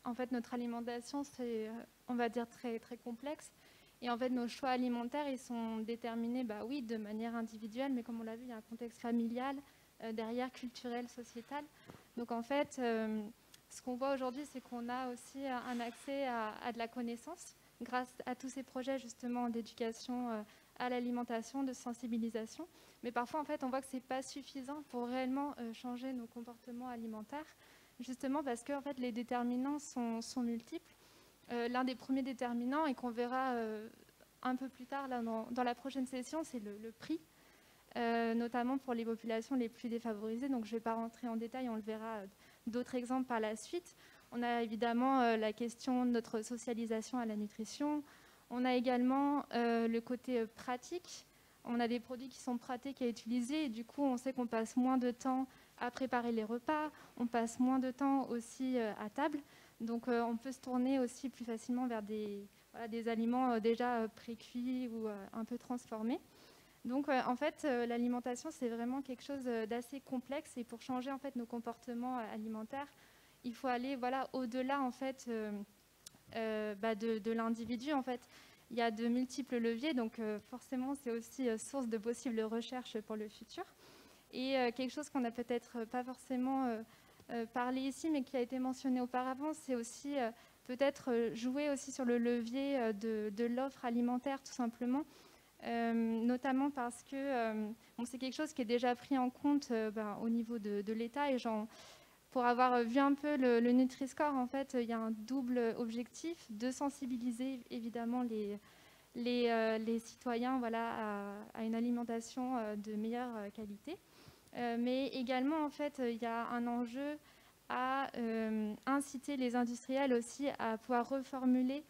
en fait notre alimentation c'est, on va dire, très, très complexe. Et en fait nos choix alimentaires ils sont déterminés, bah oui, de manière individuelle, mais comme on l'a vu, il y a un contexte familial, derrière, culturel, sociétal. Donc en fait, ce qu'on voit aujourd'hui, c'est qu'on a aussi un accès à de la connaissance grâce à tous ces projets justement d'éducation à l'alimentation, de sensibilisation. Mais parfois, en fait, on voit que ce n'est pas suffisant pour réellement changer nos comportements alimentaires, justement parce que en fait, les déterminants sont multiples. L'un des premiers déterminants, et qu'on verra un peu plus tard là, dans la prochaine session, c'est le prix. Notamment pour les populations les plus défavorisées. Donc je ne vais pas rentrer en détail, on le verra d'autres exemples par la suite. On a évidemment la question de notre socialisation à la nutrition. On a également le côté pratique. On a des produits qui sont pratiques à utiliser et du coup on sait qu'on passe moins de temps à préparer les repas, on passe moins de temps aussi à table. Donc on peut se tourner aussi plus facilement vers des aliments déjà pré-cuits ou un peu transformés. Donc, en fait, l'alimentation, c'est vraiment quelque chose d'assez complexe. Et pour changer en fait nos comportements alimentaires, il faut aller au-delà en fait de l'individu. En fait, il y a de multiples leviers. Donc, forcément, c'est aussi source de possibles recherches pour le futur. Et quelque chose qu'on n'a peut-être pas forcément parlé ici, mais qui a été mentionné auparavant, c'est aussi peut-être jouer aussi sur le levier de l'offre alimentaire, tout simplement. Notamment parce que c'est quelque chose qui est déjà pris en compte au niveau de l'État. Et pour avoir vu un peu le Nutri-Score, en fait, il y a un double objectif de sensibiliser évidemment les citoyens à une alimentation de meilleure qualité. Mais également, en fait, il y a un enjeu à inciter les industriels aussi à pouvoir reformuler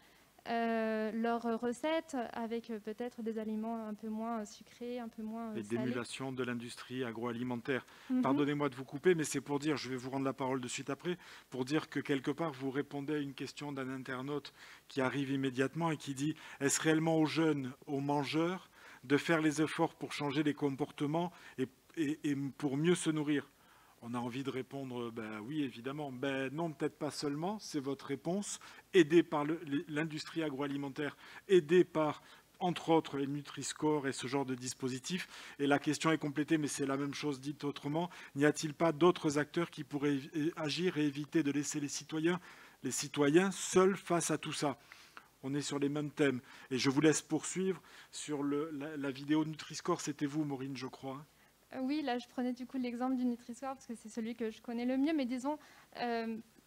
leurs recettes avec peut-être des aliments un peu moins sucrés, un peu moins et salés. d'émulation de l'industrie agroalimentaire. Pardonnez-moi de vous couper, mais c'est pour dire, je vais vous rendre la parole de suite après, pour dire que quelque part vous répondez à une question d'un internaute qui arrive immédiatement et qui dit « Est-ce réellement aux jeunes, aux mangeurs, de faire les efforts pour changer les comportements et pour mieux se nourrir ?» On a envie de répondre, oui, évidemment. Non, peut-être pas seulement, c'est votre réponse. Aidé par l'industrie agroalimentaire, aidé par, entre autres, les Nutri-Score et ce genre de dispositifs. Et la question est complétée, mais c'est la même chose dite autrement. N'y a-t-il pas d'autres acteurs qui pourraient agir et éviter de laisser les citoyens seuls face à tout ça? On est sur les mêmes thèmes. Et je vous laisse poursuivre sur la vidéo Nutri-Score. C'était vous, Maureen, je crois. Oui, là, je prenais du coup l'exemple du Nutri-Score parce que c'est celui que je connais le mieux. Mais disons,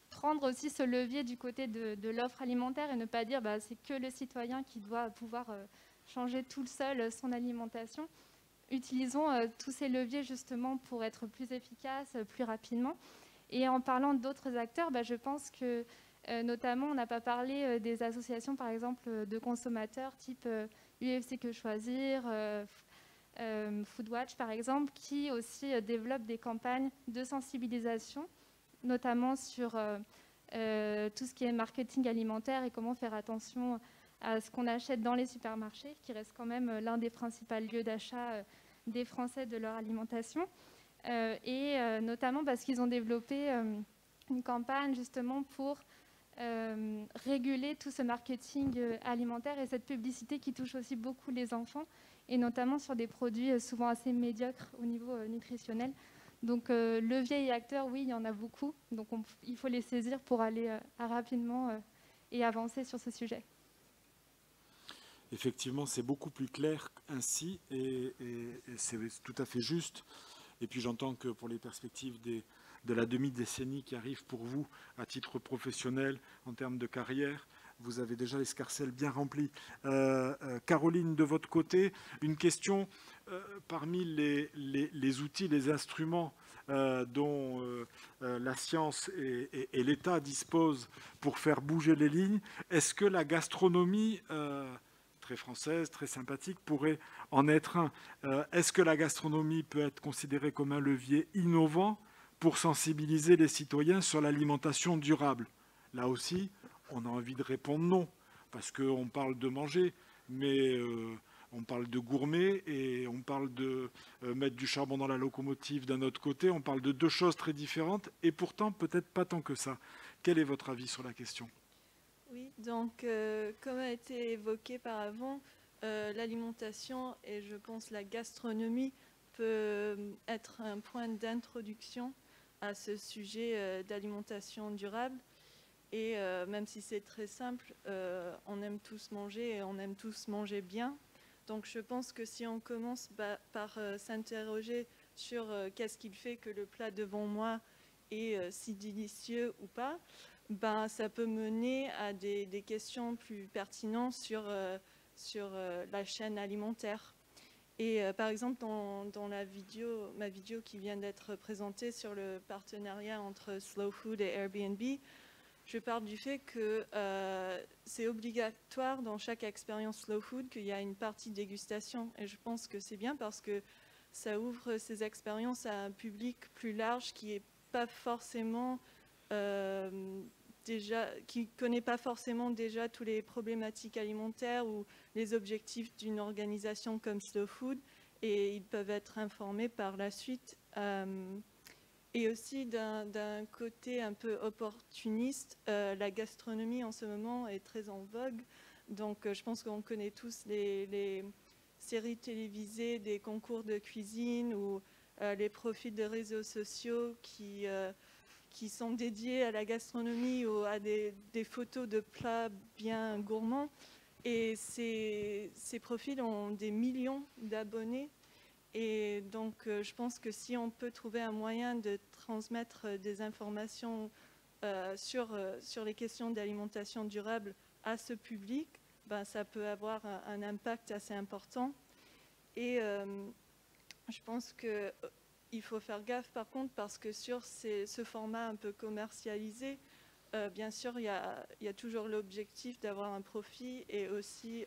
prendre aussi ce levier du côté de l'offre alimentaire et ne pas dire c'est que le citoyen qui doit pouvoir changer tout seul son alimentation. Utilisons tous ces leviers justement pour être plus efficaces, plus rapidement. Et en parlant d'autres acteurs, je pense que notamment, on n'a pas parlé des associations, par exemple, de consommateurs type UFC Que Choisir, Foodwatch, par exemple, qui aussi développent des campagnes de sensibilisation, notamment sur tout ce qui est marketing alimentaire et comment faire attention à ce qu'on achète dans les supermarchés, qui reste quand même l'un des principaux lieux d'achat des Français de leur alimentation. Et notamment parce qu'ils ont développé une campagne justement pour réguler tout ce marketing alimentaire et cette publicité qui touche aussi beaucoup les enfants, et notamment sur des produits souvent assez médiocres au niveau nutritionnel. Donc leviers et acteurs, oui, il y en a beaucoup. Donc il faut les saisir pour aller rapidement et avancer sur ce sujet. Effectivement, c'est beaucoup plus clair ainsi et c'est tout à fait juste. Et puis j'entends que pour les perspectives de la demi-décennie qui arrive pour vous à titre professionnel, en termes de carrière, vous avez déjà l'escarcelle bien remplie. Caroline, de votre côté, une question parmi les outils, les instruments dont la science et l'État disposent pour faire bouger les lignes, est-ce que la gastronomie très française, très sympathique, pourrait en être un. Est-ce que la gastronomie peut être considérée comme un levier innovant pour sensibiliser les citoyens sur l'alimentation durable? Là aussi, on a envie de répondre non, parce qu'on parle de manger, mais on parle de gourmet et on parle de mettre du charbon dans la locomotive d'un autre côté. On parle de deux choses très différentes et pourtant peut-être pas tant que ça. Quel est votre avis sur la question ? Oui, donc comme a été évoqué par avant, l'alimentation et je pense la gastronomie peut être un point d'introduction à ce sujet d'alimentation durable. Et même si c'est très simple, on aime tous manger et on aime tous manger bien. Donc je pense que si on commence par s'interroger sur qu'est-ce qui fait que le plat devant moi est si délicieux ou pas, ça peut mener à des questions plus pertinentes sur la chaîne alimentaire. Et par exemple, dans ma vidéo qui vient d'être présentée sur le partenariat entre Slow Food et Airbnb, je parle du fait que c'est obligatoire dans chaque expérience Slow Food qu'il y a une partie dégustation. Et je pense que c'est bien parce que ça ouvre ces expériences à un public plus large qui est pas forcément qui ne connaît pas forcément déjà toutes les problématiques alimentaires ou les objectifs d'une organisation comme Slow Food, et ils peuvent être informés par la suite. Et aussi d'un côté un peu opportuniste, la gastronomie en ce moment est très en vogue. Donc je pense qu'on connaît tous les séries télévisées, des concours de cuisine ou les profils de réseaux sociaux qui sont dédiés à la gastronomie ou à des photos de plats bien gourmands. Et ces profils ont des millions d'abonnés. Et donc, je pense que si on peut trouver un moyen de transmettre des informations sur les questions d'alimentation durable à ce public, ça peut avoir un impact assez important. Et je pense qu'il faut faire gaffe par contre parce que sur ce format un peu commercialisé, bien sûr, il y a toujours l'objectif d'avoir un profit et aussi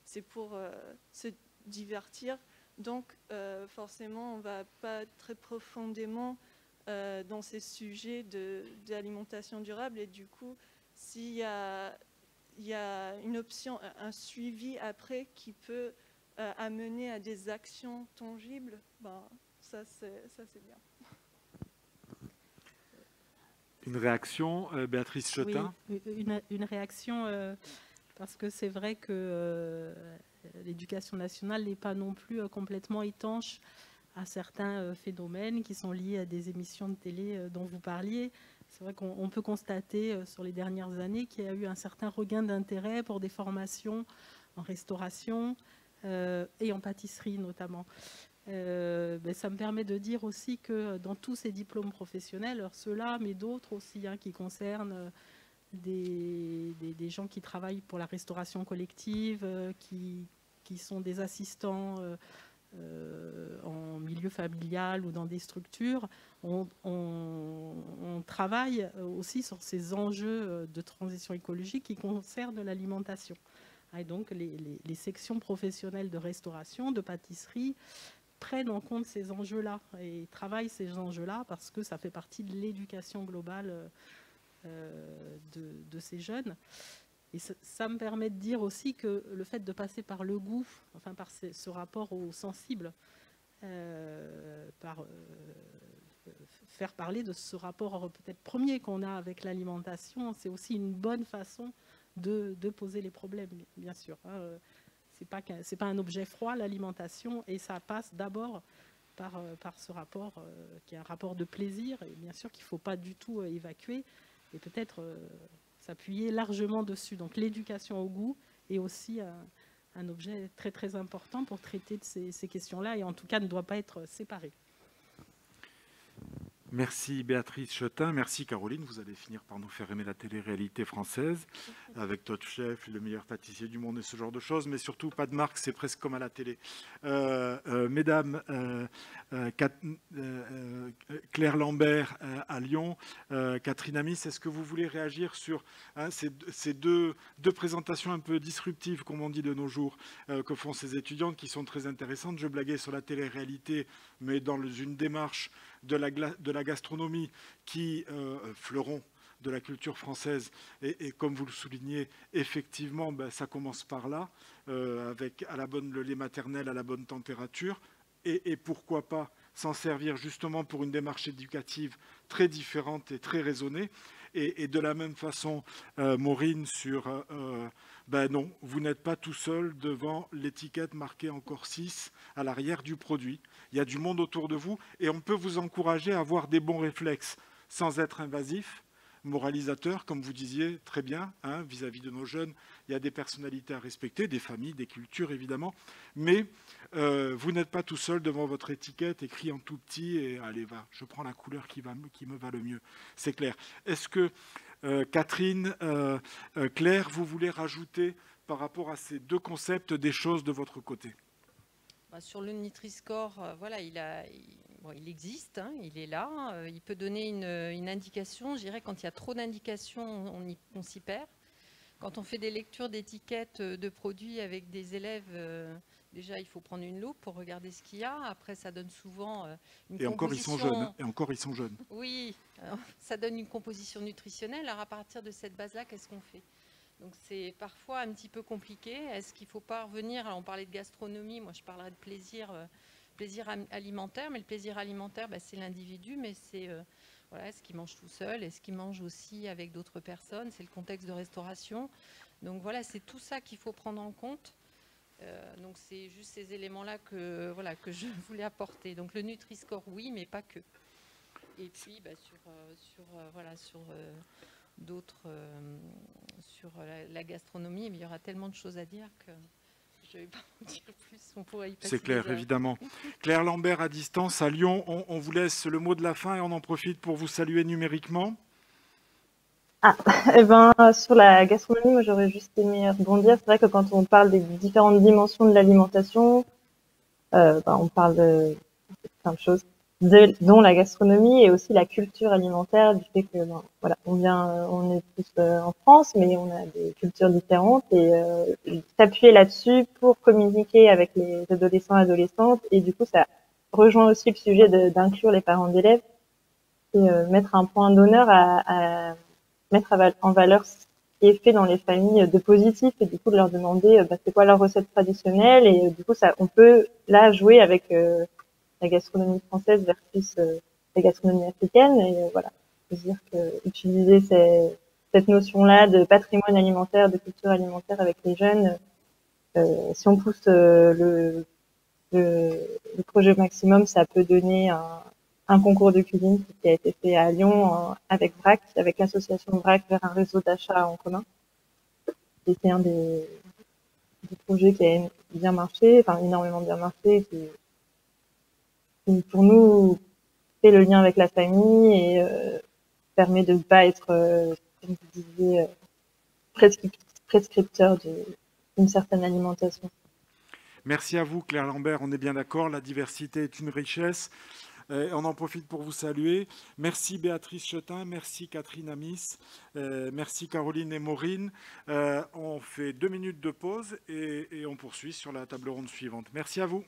c'est pour se divertir. Donc forcément, on ne va pas très profondément dans ces sujets d'alimentation durable et du coup, s'il y a une option, un suivi après qui peut amener à des actions tangibles, ça c'est bien. Une réaction, Béatrice Chotin? Oui, une réaction, parce que c'est vrai que l'éducation nationale n'est pas non plus complètement étanche à certains phénomènes qui sont liés à des émissions de télé dont vous parliez. C'est vrai qu'on peut constater sur les dernières années qu'il y a eu un certain regain d'intérêt pour des formations en restauration et en pâtisserie notamment. Ça me permet de dire aussi que dans tous ces diplômes professionnels, ceux-là, mais d'autres aussi qui concernent des gens qui travaillent pour la restauration collective, qui sont des assistants en milieu familial ou dans des structures, on travaille aussi sur ces enjeux de transition écologique qui concernent l'alimentation. Et donc les sections professionnelles de restauration, de pâtisserie, prennent en compte ces enjeux-là et travaillent ces enjeux-là parce que ça fait partie de l'éducation globale de ces jeunes. Et ça me permet de dire aussi que le fait de passer par le goût, enfin par ce rapport au sensible, faire parler de ce rapport peut-être premier qu'on a avec l'alimentation, c'est aussi une bonne façon de poser les problèmes, bien sûr. C'est pas un objet froid, l'alimentation, et ça passe d'abord par ce rapport, qui est un rapport de plaisir, et bien sûr qu'il ne faut pas du tout évacuer, et peut-être s'appuyer largement dessus. Donc l'éducation au goût est aussi un objet très très important pour traiter de ces questions-là, et en tout cas ne doit pas être séparé. Merci Béatrice Chetin, merci Caroline. Vous allez finir par nous faire aimer la télé-réalité française avec Top Chef, le meilleur pâtissier du monde et ce genre de choses, mais surtout pas de marque, c'est presque comme à la télé. Mesdames, Claire Lambert à Lyon, Catherine Amis, est-ce que vous voulez réagir sur ces deux présentations un peu disruptives, comme on dit de nos jours, que font ces étudiantes qui sont très intéressantes? Je blaguais sur la télé-réalité, mais dans une démarche de la gastronomie qui, fleuron de la culture française, et comme vous le soulignez, effectivement, ça commence par là, avec le lait maternel à la bonne température, et pourquoi pas s'en servir justement pour une démarche éducative très différente et très raisonnée. Et de la même façon, Maureen, sur non, vous n'êtes pas tout seul devant l'étiquette marquée encore 6 à l'arrière du produit. Il y a du monde autour de vous et on peut vous encourager à avoir des bons réflexes sans être invasif, moralisateur, comme vous disiez très bien, vis-à-vis de nos jeunes. Il y a des personnalités à respecter, des familles, des cultures évidemment, mais vous n'êtes pas tout seul devant votre étiquette écrit en tout petit et allez, je prends la couleur qui me va le mieux. C'est clair. Est-ce que Catherine, Claire, vous voulez rajouter par rapport à ces deux concepts des choses de votre côté? Sur le Nutri-Score, voilà, il existe, il est là. Il peut donner une indication. Je dirais quand il y a trop d'indications, on s'y perd. Quand on fait des lectures d'étiquettes de produits avec des élèves, déjà il faut prendre une loupe pour regarder ce qu'il y a. Après, ça donne souvent une composition... Et encore, ils sont jeunes. Oui, ça donne une composition nutritionnelle. Alors à partir de cette base-là, qu'est-ce qu'on fait? Donc c'est parfois un petit peu compliqué. Est-ce qu'il ne faut pas revenir? Alors on parlait de gastronomie, moi je parlerais de plaisir alimentaire, mais le plaisir alimentaire, c'est l'individu, mais c'est est-ce qu'il mange tout seul? Est-ce qu'il mange aussi avec d'autres personnes? C'est le contexte de restauration. Donc voilà, c'est tout ça qu'il faut prendre en compte. Donc c'est juste ces éléments-là que je voulais apporter. Donc le Nutri-Score, oui, mais pas que. Et puis sur d'autres, sur la gastronomie, mais il y aura tellement de choses à dire que je ne vais pas en dire plus. On pourrait y passer. C'est clair, évidemment. Claire Lambert à distance à Lyon, on vous laisse le mot de la fin et on en profite pour vous saluer numériquement. Sur la gastronomie, moi j'aurais juste aimé rebondir. C'est vrai que quand on parle des différentes dimensions de l'alimentation, on parle de plein de choses, dont la gastronomie et aussi la culture alimentaire, du fait que on est tous en France, mais on a des cultures différentes et s'appuyer là-dessus pour communiquer avec les adolescents et adolescentes, et du coup ça rejoint aussi le sujet d'inclure les parents d'élèves et mettre un point d'honneur à mettre en valeur ce qui est fait dans les familles de positif, et du coup de leur demander c'est quoi leur recette traditionnelle, et du coup on peut là jouer avec la gastronomie française versus la gastronomie africaine, et dire que utiliser cette notion-là de patrimoine alimentaire, de culture alimentaire avec les jeunes, si on pousse le projet au maximum, ça peut donner un concours de cuisine qui a été fait à Lyon avec VRAC, avec l'association VRAC, vers un réseau d'achat en commun. Et c'est un des projets qui a bien marché, énormément bien marché, qui pour nous fait le lien avec la famille et permet de ne pas être, comme vous disiez, prescripteur d'une certaine alimentation. Merci à vous, Claire Lambert. On est bien d'accord, la diversité est une richesse. On en profite pour vous saluer. Merci Béatrice Chetin, merci Catherine Amis, merci Caroline et Maureen. On fait 2 minutes de pause et on poursuit sur la table ronde suivante. Merci à vous.